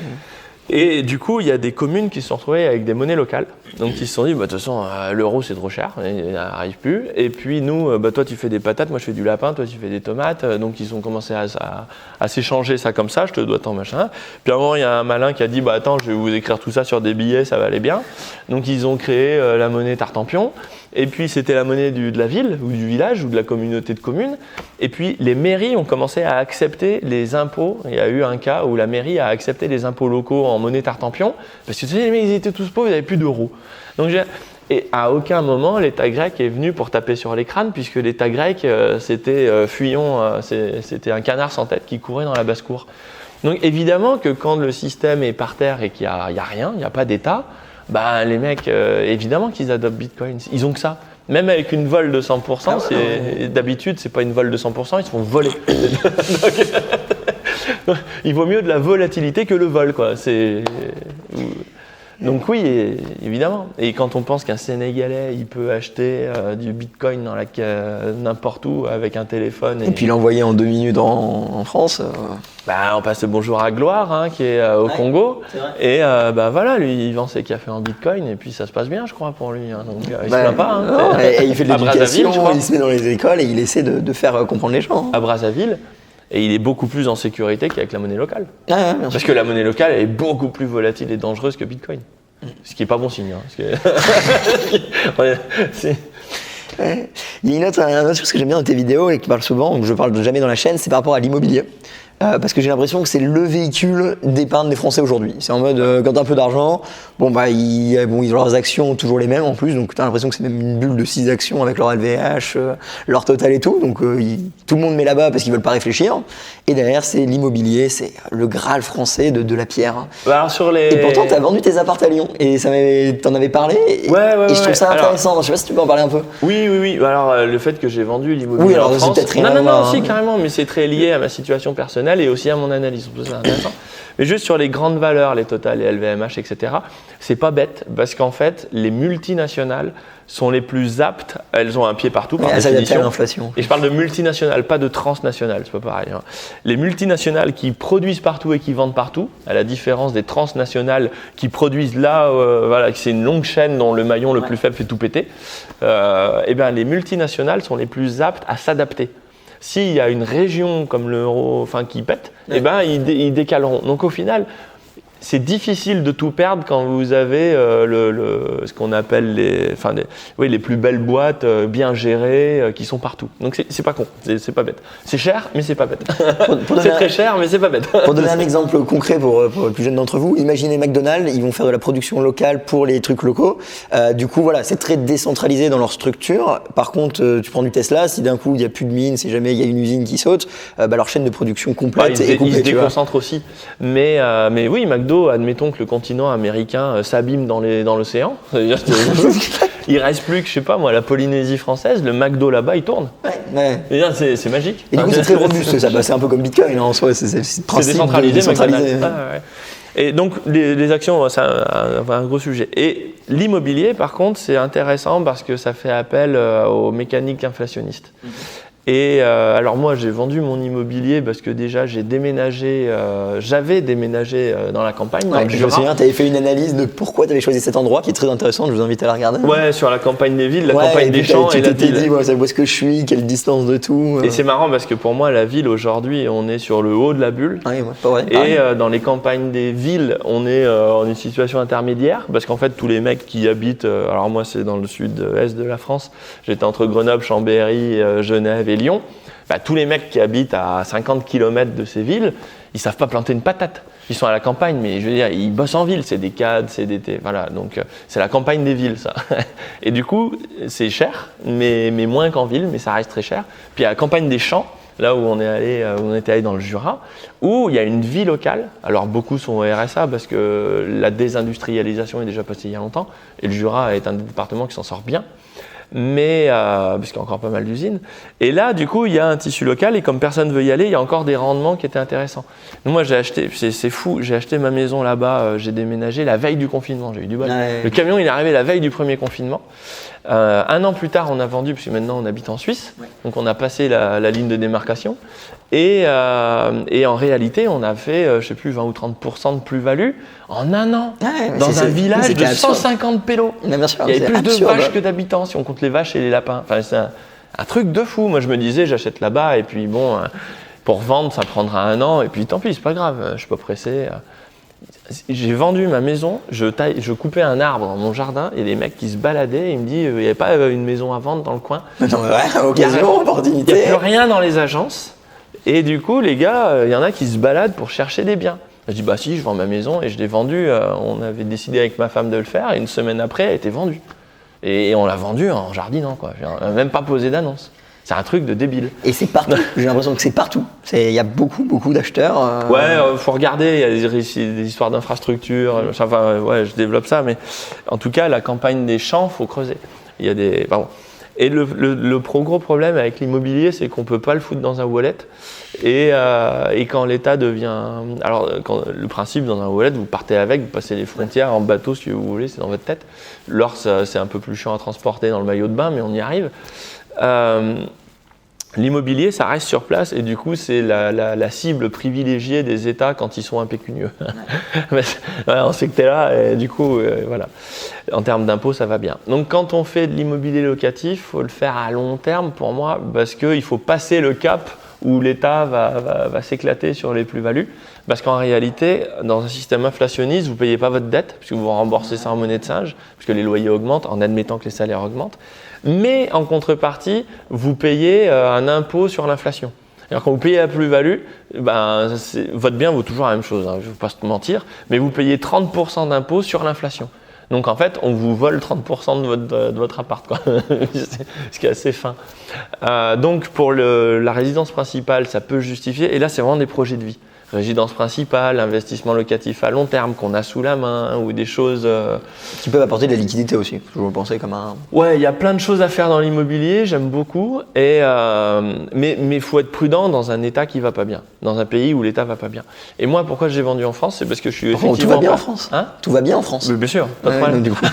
S1: Et du coup, il y a des communes qui se sont retrouvées avec des monnaies locales. Donc, ils se sont dit, de toute façon, l'euro, c'est trop cher, il n'arrive plus. Et puis, nous, toi, tu fais des patates, moi, je fais du lapin, toi, tu fais des tomates. Donc, ils ont commencé à s'échanger ça comme ça, je te dois tant, machin. Puis, à un moment, il y a un malin qui a dit, attends, je vais vous écrire tout ça sur des billets, ça va aller bien. Donc, ils ont créé la monnaie Tartampion. Et puis, c'était la monnaie de la ville, ou du village, ou de la communauté de communes. Et puis, les mairies ont commencé à accepter les impôts. Il y a eu un cas où la mairie a accepté les impôts locaux en monnaie Tartampion, parce que tu sais, les mecs, ils étaient tous pauvres, ils n'avaient plus d'euros. Et à aucun moment, l'État grec est venu pour taper sur les crânes, puisque l'État grec, c'était Fuyon, c'était un canard sans tête qui courait dans la basse-cour. Donc, évidemment que quand le système est par terre et qu'il n'y a rien, il n'y a pas d'État, les mecs, évidemment qu'ils adoptent Bitcoin. Ils ont que ça. Même avec une vol de 100%, d'habitude, c'est pas une vol de 100%, ils se font voler. Donc, il vaut mieux de la volatilité que le vol, quoi. Donc oui, évidemment. Et quand on pense qu'un Sénégalais, il peut acheter du Bitcoin n'importe où avec un téléphone.
S2: Et puis l'envoyer en 2 minutes en France.
S1: On passe le bonjour à Gloire, qui est au Congo. Et voilà, lui, il vend ses cafés en Bitcoin et puis ça se passe bien, je crois, pour lui. Donc il se plaint pas.
S2: Et il fait de l'éducation, il se met dans les écoles et il essaie de faire comprendre les gens.
S1: À Brazzaville. Et il est beaucoup plus en sécurité qu'avec la monnaie locale. Parce que la monnaie locale est beaucoup plus volatile et dangereuse que Bitcoin. Ce qui n'est pas bon signe.
S2: Il y a une autre chose que j'aime bien dans tes vidéos et que je parle souvent, je parle jamais dans la chaîne, c'est par rapport à l'immobilier. Parce que j'ai l'impression que c'est le véhicule d'épargne des Français aujourd'hui. C'est en mode, quand t'as un peu d'argent, ils ont leurs actions toujours les mêmes en plus, donc t'as l'impression que c'est même une bulle de 6 actions avec leur LVH, leur total et tout, donc tout le monde met là-bas parce qu'ils veulent pas réfléchir. Et derrière, c'est l'immobilier, c'est le Graal français de la pierre. Et pourtant, t'as vendu tes apparts à Lyon, et t'en avais parlé, et je trouve ça intéressant. Alors, je sais pas si tu peux en parler un peu.
S1: Oui. Alors, le fait que j'ai vendu l'immobilier en France...
S2: C'est peut-être rien.
S1: Si, carrément, mais c'est très lié à ma situation personnelle et aussi à mon analyse. C'est intéressant. Mais juste sur les grandes valeurs, les Total, les LVMH, etc., c'est pas bête, parce qu'en fait, les multinationales sont les plus aptes, elles ont un pied partout par définition.
S2: L'inflation.
S1: Et je parle de multinationales, pas de transnationales, c'est pas pareil. Les multinationales qui produisent partout et qui vendent partout, à la différence des transnationales qui produisent là, c'est une longue chaîne dont le maillon le plus faible fait tout péter, les multinationales sont les plus aptes à s'adapter. S'il y a une région comme l'euro qui pète, ils décaleront. Donc au final, c'est difficile de tout perdre quand vous avez ce qu'on appelle les plus belles boîtes bien gérées qui sont partout. Donc c'est pas con, c'est pas bête. C'est cher, mais c'est pas bête. C'est très cher, mais c'est pas bête.
S2: Pour donner un exemple concret pour les plus jeunes d'entre vous, imaginez McDonald's, ils vont faire de la production locale pour les trucs locaux. Du coup, c'est très décentralisé dans leur structure. Par contre, tu prends du Tesla, si d'un coup il n'y a plus de mine, si jamais il y a une usine qui saute, leur chaîne de production complète est coupée.
S1: Ils se déconcentrent aussi. Mais oui, McDo, admettons que le continent américain s'abîme dans l'océan. Il reste plus que, je sais pas moi, la Polynésie française, le McDo là-bas, il tourne.
S2: Ouais.
S1: C'est magique.
S2: Et du coup, c'est très robuste, ça. C'est un peu comme Bitcoin, en soi. C'est
S1: décentralisé. Et donc, les actions, c'est un gros sujet. Et l'immobilier, par contre, c'est intéressant parce que ça fait appel aux mécaniques inflationnistes. Et alors moi, j'ai vendu mon immobilier parce que déjà, j'avais déménagé dans la campagne, dans le Jura.
S2: Je me souviens, tu avais fait une analyse de pourquoi tu avais choisi cet endroit qui est très intéressante, je vous invite à la regarder.
S1: Ouais, sur la campagne des villes, la campagne des champs et la ville. Tu t'es dit,
S2: où est-ce que je suis, quelle distance de tout.
S1: Et c'est marrant parce que pour moi, la ville, aujourd'hui, on est sur le haut de la bulle. Et dans les campagnes des villes, on est en une situation intermédiaire parce qu'en fait, tous les mecs qui habitent, alors moi, c'est dans le sud-est de la France, j'étais entre Grenoble, Chambéry, Genève et Lyon, tous les mecs qui habitent à 50 km de ces villes, ils savent pas planter une patate. Ils sont à la campagne, mais je veux dire, ils bossent en ville, c'est des cadres, c'est des... Voilà, donc c'est la campagne des villes, ça. Et du coup, c'est cher, mais moins qu'en ville, mais ça reste très cher. Puis à la campagne des champs, là où on était allé dans le Jura, où il y a une vie locale. Alors beaucoup sont au RSA parce que la désindustrialisation est déjà passée il y a longtemps, et le Jura est un département qui s'en sort bien. Mais parce qu'il y a encore pas mal d'usines. Et là, du coup, il y a un tissu local et comme personne ne veut y aller, il y a encore des rendements qui étaient intéressants. Donc moi, j'ai acheté, c'est fou, j'ai acheté ma maison là-bas, j'ai déménagé la veille du confinement, j'ai eu du bol. Le camion, il est arrivé la veille du premier confinement. Un an plus tard, on a vendu, parce que maintenant on habite en Suisse, donc on a passé la ligne de démarcation. Et en réalité, on a fait, je sais plus, 20 ou 30% de plus-value en un an, dans un village de 150 pélos. Il y avait plus de vaches que d'habitants, si on compte les vaches et les lapins. Enfin, c'est un truc de fou. Moi, je me disais, j'achète là-bas, et puis bon, pour vendre, ça prendra un an, et puis tant pis, c'est pas grave, je suis pas pressé. J'ai vendu ma maison, je coupais un arbre dans mon jardin et les mecs qui se baladaient, ils me disent il n'y avait pas une maison à vendre dans le coin.
S2: Occasion, opportunité.
S1: Il n'y a plus rien dans les agences. Et du coup, les gars, il y en a qui se baladent pour chercher des biens. Je dis bah si, je vends ma maison et je l'ai vendue. On avait décidé avec ma femme de le faire et une semaine après, elle a été vendue. Et on l'a vendue en jardinant, quoi. On n'a même pas posé d'annonce. C'est un truc de débile.
S2: Et c'est partout. J'ai l'impression que c'est partout. Il y a beaucoup d'acheteurs.
S1: Ouais, faut regarder. Il y a des histoires d'infrastructures. Enfin, ouais, je développe ça, mais en tout cas, la campagne des champs, faut creuser. Il y a des. Pardon. Et le gros problème avec l'immobilier, c'est qu'on peut pas le foutre dans un wallet. Et quand l'État devient, alors le principe dans un wallet, vous partez avec, vous passez les frontières en bateau, si vous voulez, c'est dans votre tête. L'or, c'est un peu plus chiant à transporter dans le maillot de bain, mais on y arrive. L'immobilier, ça reste sur place et du coup, c'est la cible privilégiée des États quand ils sont impécunieux. On sait que tu es là et du coup, voilà. En termes d'impôts, ça va bien. Donc, quand on fait de l'immobilier locatif, il faut le faire à long terme pour moi parce qu'il faut passer le cap où l'État va s'éclater sur les plus-values. Parce qu'en réalité, dans un système inflationniste, vous ne payez pas votre dette puisque vous remboursez ça en monnaie de singe, puisque les loyers augmentent en admettant que les salaires augmentent. Mais en contrepartie, vous payez un impôt sur l'inflation. Alors quand vous payez la plus-value, votre bien vaut toujours la même chose, je ne vais pas se mentir, mais vous payez 30% d'impôt sur l'inflation. Donc en fait, on vous vole 30% de votre appart, quoi. Ce qui est assez fin. Donc pour la résidence principale, ça peut justifier, et là c'est vraiment des projets de vie. Résidence principale, investissement locatif à long terme qu'on a sous la main ou des choses…
S2: Qui peuvent apporter de la liquidité aussi, je vous pensais comme un…
S1: Ouais, il y a plein de choses à faire dans l'immobilier, j'aime beaucoup, mais il faut être prudent dans un État qui ne va pas bien, dans un pays où l'État ne va pas bien. Et moi, pourquoi j'ai vendu en France, c'est parce que je suis effectivement…
S2: Tout va bien en France. Tout va bien en France.
S1: Mais bien sûr, pas de problème. Du coup.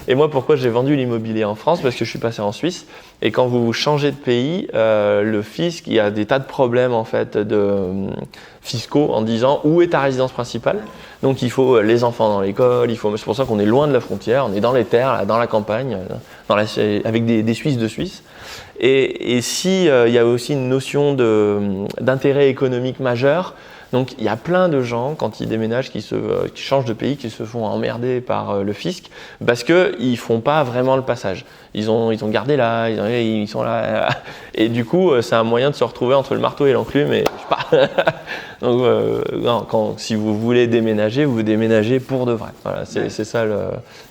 S1: Et moi, pourquoi j'ai vendu l'immobilier en France? Parce que je suis passé en Suisse. Et quand vous changez de pays, le fisc, il y a des tas de problèmes en fait fiscaux en disant où est ta résidence principale. Donc il faut les enfants dans l'école, c'est pour ça qu'on est loin de la frontière, on est dans les terres, là, dans la campagne, avec des Suisses de Suisse. Et si il y a aussi une notion d'intérêt économique majeur. Donc il y a plein de gens, quand ils déménagent, qui changent de pays, qui se font emmerder par le fisc, parce qu'ils ne font pas vraiment le passage. Ils ont gardé là, ils sont là. Et du coup, c'est un moyen de se retrouver entre le marteau et l'enclume. Et, je sais pas. Donc, si vous voulez déménager, vous déménagez pour de vrai. Voilà, c'est ça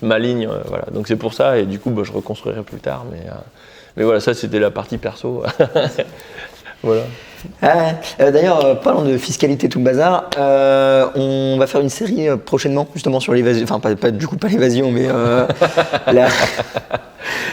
S1: ma ligne. Voilà. Donc c'est pour ça, et du coup, je reconstruirai plus tard. Mais voilà, ça c'était la partie perso. Voilà.
S2: D'ailleurs, parlant de fiscalité tout le bazar, on va faire une série prochainement justement sur l'évasion, enfin pas l'évasion, mais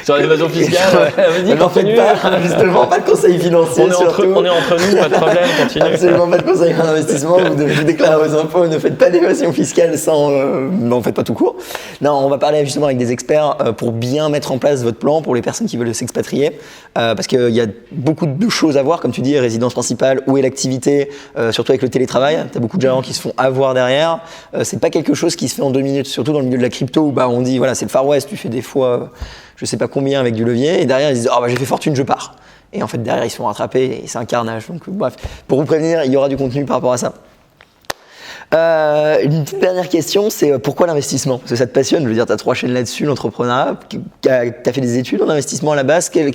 S1: sur l'évasion fiscale.
S2: N'en faites pas, justement, pas de conseil financier.
S1: On est entre nous, pas de problème, continue.
S2: Absolument pas de conseil en investissement, vous devez vous déclarer vos impôts, ne faites pas d'évasion fiscale n'en faites pas tout court. Non, on va parler justement avec des experts pour bien mettre en place votre plan pour les personnes qui veulent s'expatrier, parce qu'il y a beaucoup de choses à voir, comme tu dis, résidence principale, où est l'activité, surtout avec le télétravail, tu as beaucoup de gens qui se font avoir derrière, c'est pas quelque chose qui se fait en 2 minutes, surtout dans le milieu de la crypto où on dit voilà c'est le Far West, tu fais des fois je sais pas combien avec du levier, et derrière ils disent j'ai fait fortune, je pars. Et en fait derrière ils se font rattraper et c'est un carnage. Donc bref, pour vous prévenir, il y aura du contenu par rapport à ça. Une petite dernière question, c'est pourquoi l'investissement? Parce que ça te passionne, je veux dire, tu as 3 chaînes là-dessus, l'entrepreneuriat, tu as fait des études en investissement à la base, quel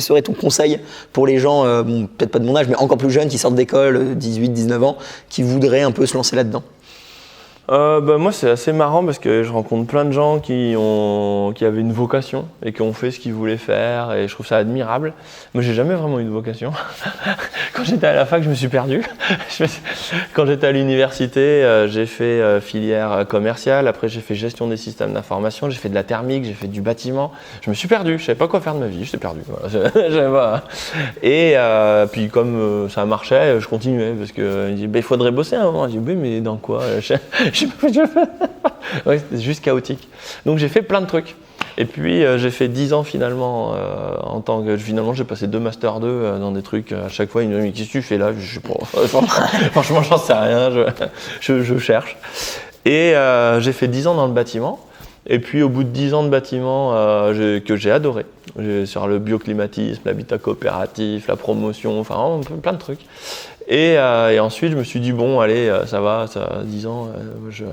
S2: serait ton conseil pour les gens, peut-être pas de mon âge, mais encore plus jeunes, qui sortent d'école, 18, 19 ans, qui voudraient un peu se lancer là-dedans?
S1: Moi c'est assez marrant parce que je rencontre plein de gens qui avaient une vocation et qui ont fait ce qu'ils voulaient faire et je trouve ça admirable. Moi j'ai jamais vraiment eu de vocation. Quand j'étais à la fac je me suis perdu. Quand j'étais à l'université j'ai fait filière commerciale, après j'ai fait gestion des systèmes d'information, j'ai fait de la thermique, j'ai fait du bâtiment. Je me suis perdu, je savais pas quoi faire de ma vie, j'étais perdu. Voilà. J'avais pas. Et puis comme ça marchait, je continuais parce que il faudrait bosser à un moment. J'ai dit mais dans quoi? Ouais, c'était juste chaotique. Donc j'ai fait plein de trucs. Et puis j'ai fait 10 ans finalement en tant que. Finalement j'ai passé 2 Master 2 dans des trucs. À chaque fois, ils me disent qu'est-ce que tu fais là? Je sais pas. Franchement, j'en sais rien. Je cherche. Et j'ai fait 10 ans dans le bâtiment. Et puis au bout de 10 ans de bâtiment que j'ai adoré, sur le bioclimatisme, l'habitat coopératif, la promotion, enfin plein de trucs. Et ensuite je me suis dit bon allez ça va 10 ans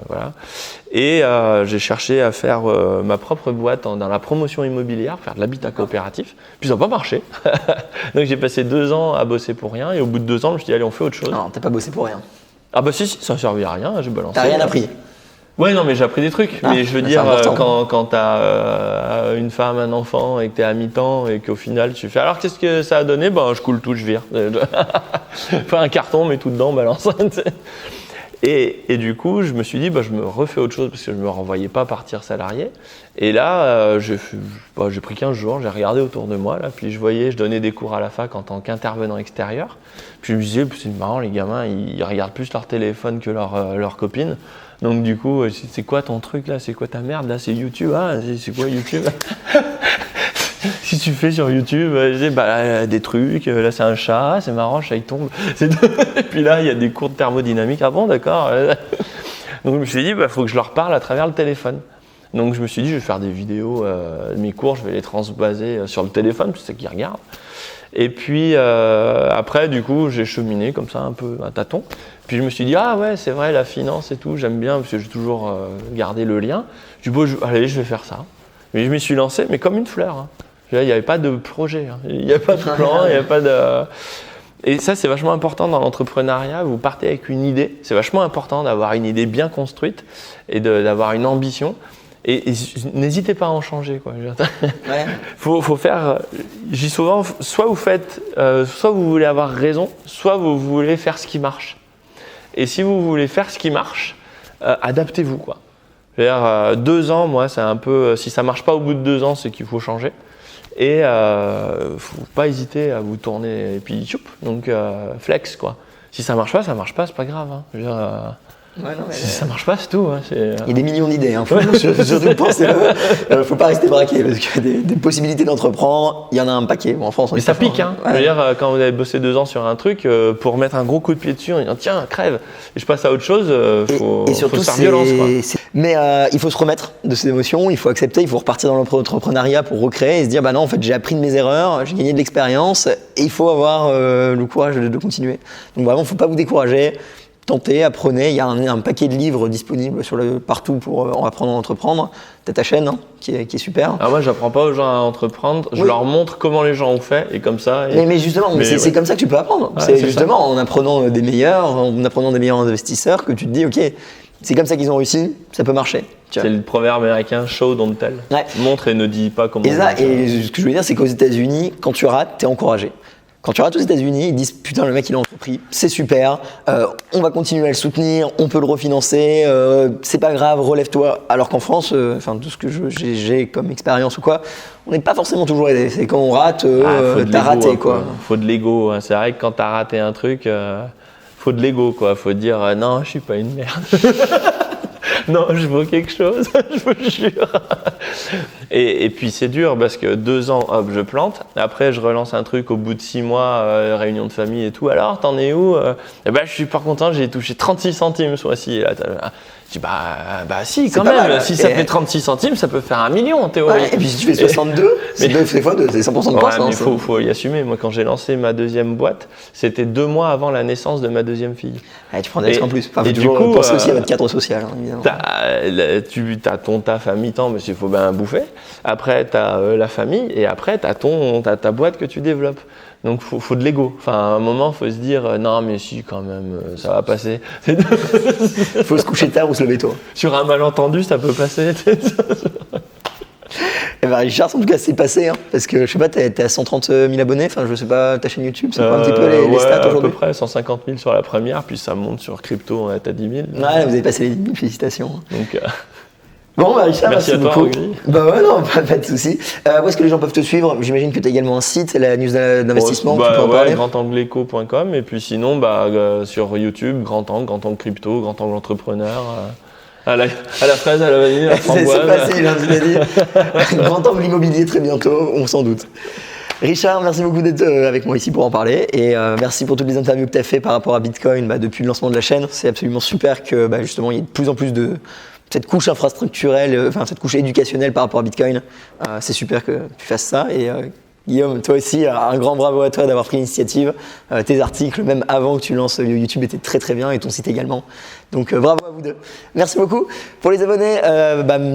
S1: voilà. Et j'ai cherché à faire ma propre boîte dans la promotion immobilière, faire de l'habitat coopératif. Puis ça n'a pas marché. Donc j'ai passé 2 ans à bosser pour rien et au bout de 2 ans je me suis dit allez on fait autre chose.
S2: Non, t'as pas bossé pour rien.
S1: Ah bah si ça ne servait à rien, j'ai balancé.
S2: T'as rien appris.
S1: Ouais non mais j'ai appris des trucs, mais je veux dire quand t'as une femme, un enfant et que t'es à mi-temps et qu'au final tu fais alors qu'est-ce que ça a donné? Je coule tout, je vire. Enfin un carton, mets tout dedans, balance. Et du coup je me suis dit je me refais autre chose parce que je me renvoyais pas partir salarié. Et là j'ai pris 15 jours, j'ai regardé autour de moi là, puis je donnais des cours à la fac en tant qu'intervenant extérieur. Puis je me disais c'est marrant les gamins ils regardent plus leur téléphone que leurs copines. Donc du coup, c'est quoi ton truc là? C'est quoi ta merde là? C'est YouTube? Ah, c'est quoi YouTube? Si tu fais sur YouTube, des trucs, là c'est un chat, c'est marrant, le chat il tombe. Et puis là, il y a des cours de thermodynamique. Ah bon, d'accord. Donc je me suis dit, faut que je leur parle à travers le téléphone. Donc je me suis dit, je vais faire des vidéos, mes cours, je vais les transbaser sur le téléphone, c'est ça qu'ils regardent. Et puis après, du coup, j'ai cheminé comme ça un peu à tâtons. Puis je me suis dit, ah ouais, c'est vrai, la finance et tout, j'aime bien parce que j'ai toujours gardé le lien. Je me suis dit, allez, je vais faire ça. Mais je m'y suis lancé, mais comme une fleur. Hein. Il n'y avait pas de projet, hein. Il n'y a pas de plan, il n'y a pas de... Et ça, c'est vachement important dans l'entrepreneuriat. Vous partez avec une idée. C'est vachement important d'avoir une idée bien construite et d'avoir une ambition. Et n'hésitez pas à en changer, quoi. Ouais. Faut faire. Je dis souvent, soit vous faites, soit vous voulez avoir raison, soit vous voulez faire ce qui marche. Et si vous voulez faire ce qui marche, adaptez-vous, quoi. C'est-à-dire 2 ans, moi, c'est un peu. Si ça marche pas au bout de 2 ans, c'est qu'il faut changer. Et faut pas hésiter à vous tourner et puis choup. Donc flex, quoi. Si ça marche pas, c'est pas grave. Hein. Je veux dire, si ça marche pas, c'est tout. Hein,
S2: il y a des millions d'idées. Hein. Surtout penser. Faut pas rester braqué parce que des possibilités d'entreprendre, il y en a un paquet. Bon, en France,
S1: mais ça pique. Hein. Ouais. Je veux dire, quand vous avez bossé 2 ans sur un truc, pour mettre un gros coup de pied dessus, on dit tiens, crève. Et je passe à autre chose. Faut se faire violence. Quoi.
S2: Mais il faut se remettre de ces émotions. Il faut accepter. Il faut repartir dans l'entrepreneuriat pour recréer et se dire non, en fait, j'ai appris de mes erreurs, j'ai gagné de l'expérience et il faut avoir le courage de continuer. Donc vraiment, faut pas vous décourager. Tentez, apprenez, il y a un paquet de livres disponibles partout pour apprendre à entreprendre. T'as ta chaîne qui est super.
S1: Alors moi, j'apprends pas aux gens à entreprendre, je leur montre comment les gens ont fait et comme ça.
S2: Mais justement, c'est comme ça que tu peux apprendre. Ouais, c'est justement ça. En apprenant des meilleurs investisseurs que tu te dis, ok, c'est comme ça qu'ils ont réussi, ça peut marcher.
S1: C'est le proverbe américain, show don't tell. Ouais. Montre et ne dis pas comment.
S2: Et ce que je veux dire, c'est qu'aux États-Unis, quand tu rates, t'es encouragé. Quand tu rates aux États-Unis, ils disent putain, le mec il a entrepris, c'est super, on va continuer à le soutenir, on peut le refinancer, c'est pas grave, relève-toi. Alors qu'en France, tout ce que j'ai comme expérience ou quoi, on n'est pas forcément toujours aidé. C'est quand on rate, t'as raté quoi.
S1: Faut de l'ego. Hein. C'est vrai que quand t'as raté un truc, faut de l'ego quoi. Faut dire non, je suis pas une merde. Non, je vaux quelque chose, je vous jure. Et puis c'est dur parce que 2 ans, hop, je plante. Après, je relance un truc au bout de 6 mois, réunion de famille et tout. Alors, t'en es où? Eh ben, je suis pas content, j'ai touché 36 centimes ce mois-ci. Je dis bah si, quand même. Mal. Si ça fait 36 centimes, ça peut faire 1 million en théorie.
S2: Ouais, et puis si tu fais 62, c'est 2 fois 2, c'est 100% de croissance.
S1: Mais faut y assumer. Moi, quand j'ai lancé ma 2e boîte, c'était 2 mois avant la naissance de ma 2e fille.
S2: Ouais, tu prends des risques en plus.
S1: Et du coup,
S2: penser aussi à votre cadre social, hein, évidemment.
S1: T'as ton taf à mi-temps, mais il faut bien bouffer. Après, t'as la famille, et après, t'as ta boîte que tu développes. Donc, faut de l'ego. Enfin, à un moment, faut se dire, non, mais si, quand même, ça va passer.
S2: Faut se coucher tard ou se lever tôt.
S1: Sur un malentendu, ça peut passer.
S2: Eh ben Richard, en tout cas, c'est passé, hein, parce que je sais pas, t'es à 130 000 abonnés, enfin, je sais pas, ta chaîne YouTube, c'est quoi un petit peu les stats aujourd'hui?
S1: À peu près 150 000 sur la première, puis ça monte sur crypto, on est à 10 000.
S2: Ouais, vous avez passé les 10 000, félicitations.
S1: Donc,
S2: bon, Richard, merci
S1: à toi,
S2: beaucoup.
S1: Rugby.
S2: Bah ouais, non, pas de soucis. Où est-ce que les gens peuvent te suivre? J'imagine que tu as également un site, la news d'investissement, tu peux en parler.
S1: grandangleco.com, et puis sinon, sur YouTube, Grand Angle Crypto, Grand Angle Entrepreneur. À la fraise, à la vanille, à la framboise.
S2: C'est facile, hein, tu l'as dit. Grand Angle Immobilier très bientôt, on s'en doute. Richard, merci beaucoup d'être avec moi ici pour en parler, et merci pour toutes les interviews que tu as fait par rapport à Bitcoin depuis le lancement de la chaîne. C'est absolument super que justement il y ait de plus en plus de cette couche infrastructurelle, cette couche éducationnelle par rapport à Bitcoin. C'est super que tu fasses ça, et Guillaume, toi aussi, un grand bravo à toi d'avoir pris l'initiative. Tes articles, même avant que tu lances YouTube, étaient très très bien, et ton site également. Donc bravo à vous deux. Merci beaucoup. Pour les abonnés,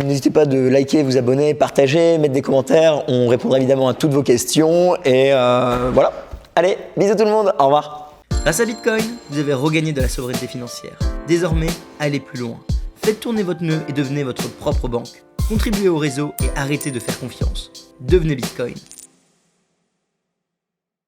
S2: n'hésitez pas de liker, vous abonner, partager, mettre des commentaires. On répondra évidemment à toutes vos questions. Et voilà. Allez, bisous tout le monde. Au revoir. Grâce à Bitcoin, vous avez regagné de la sobriété financière. Désormais, allez plus loin. Faites tourner votre nœud et devenez votre propre banque. Contribuez au réseau et arrêtez de faire confiance. Devenez Bitcoin.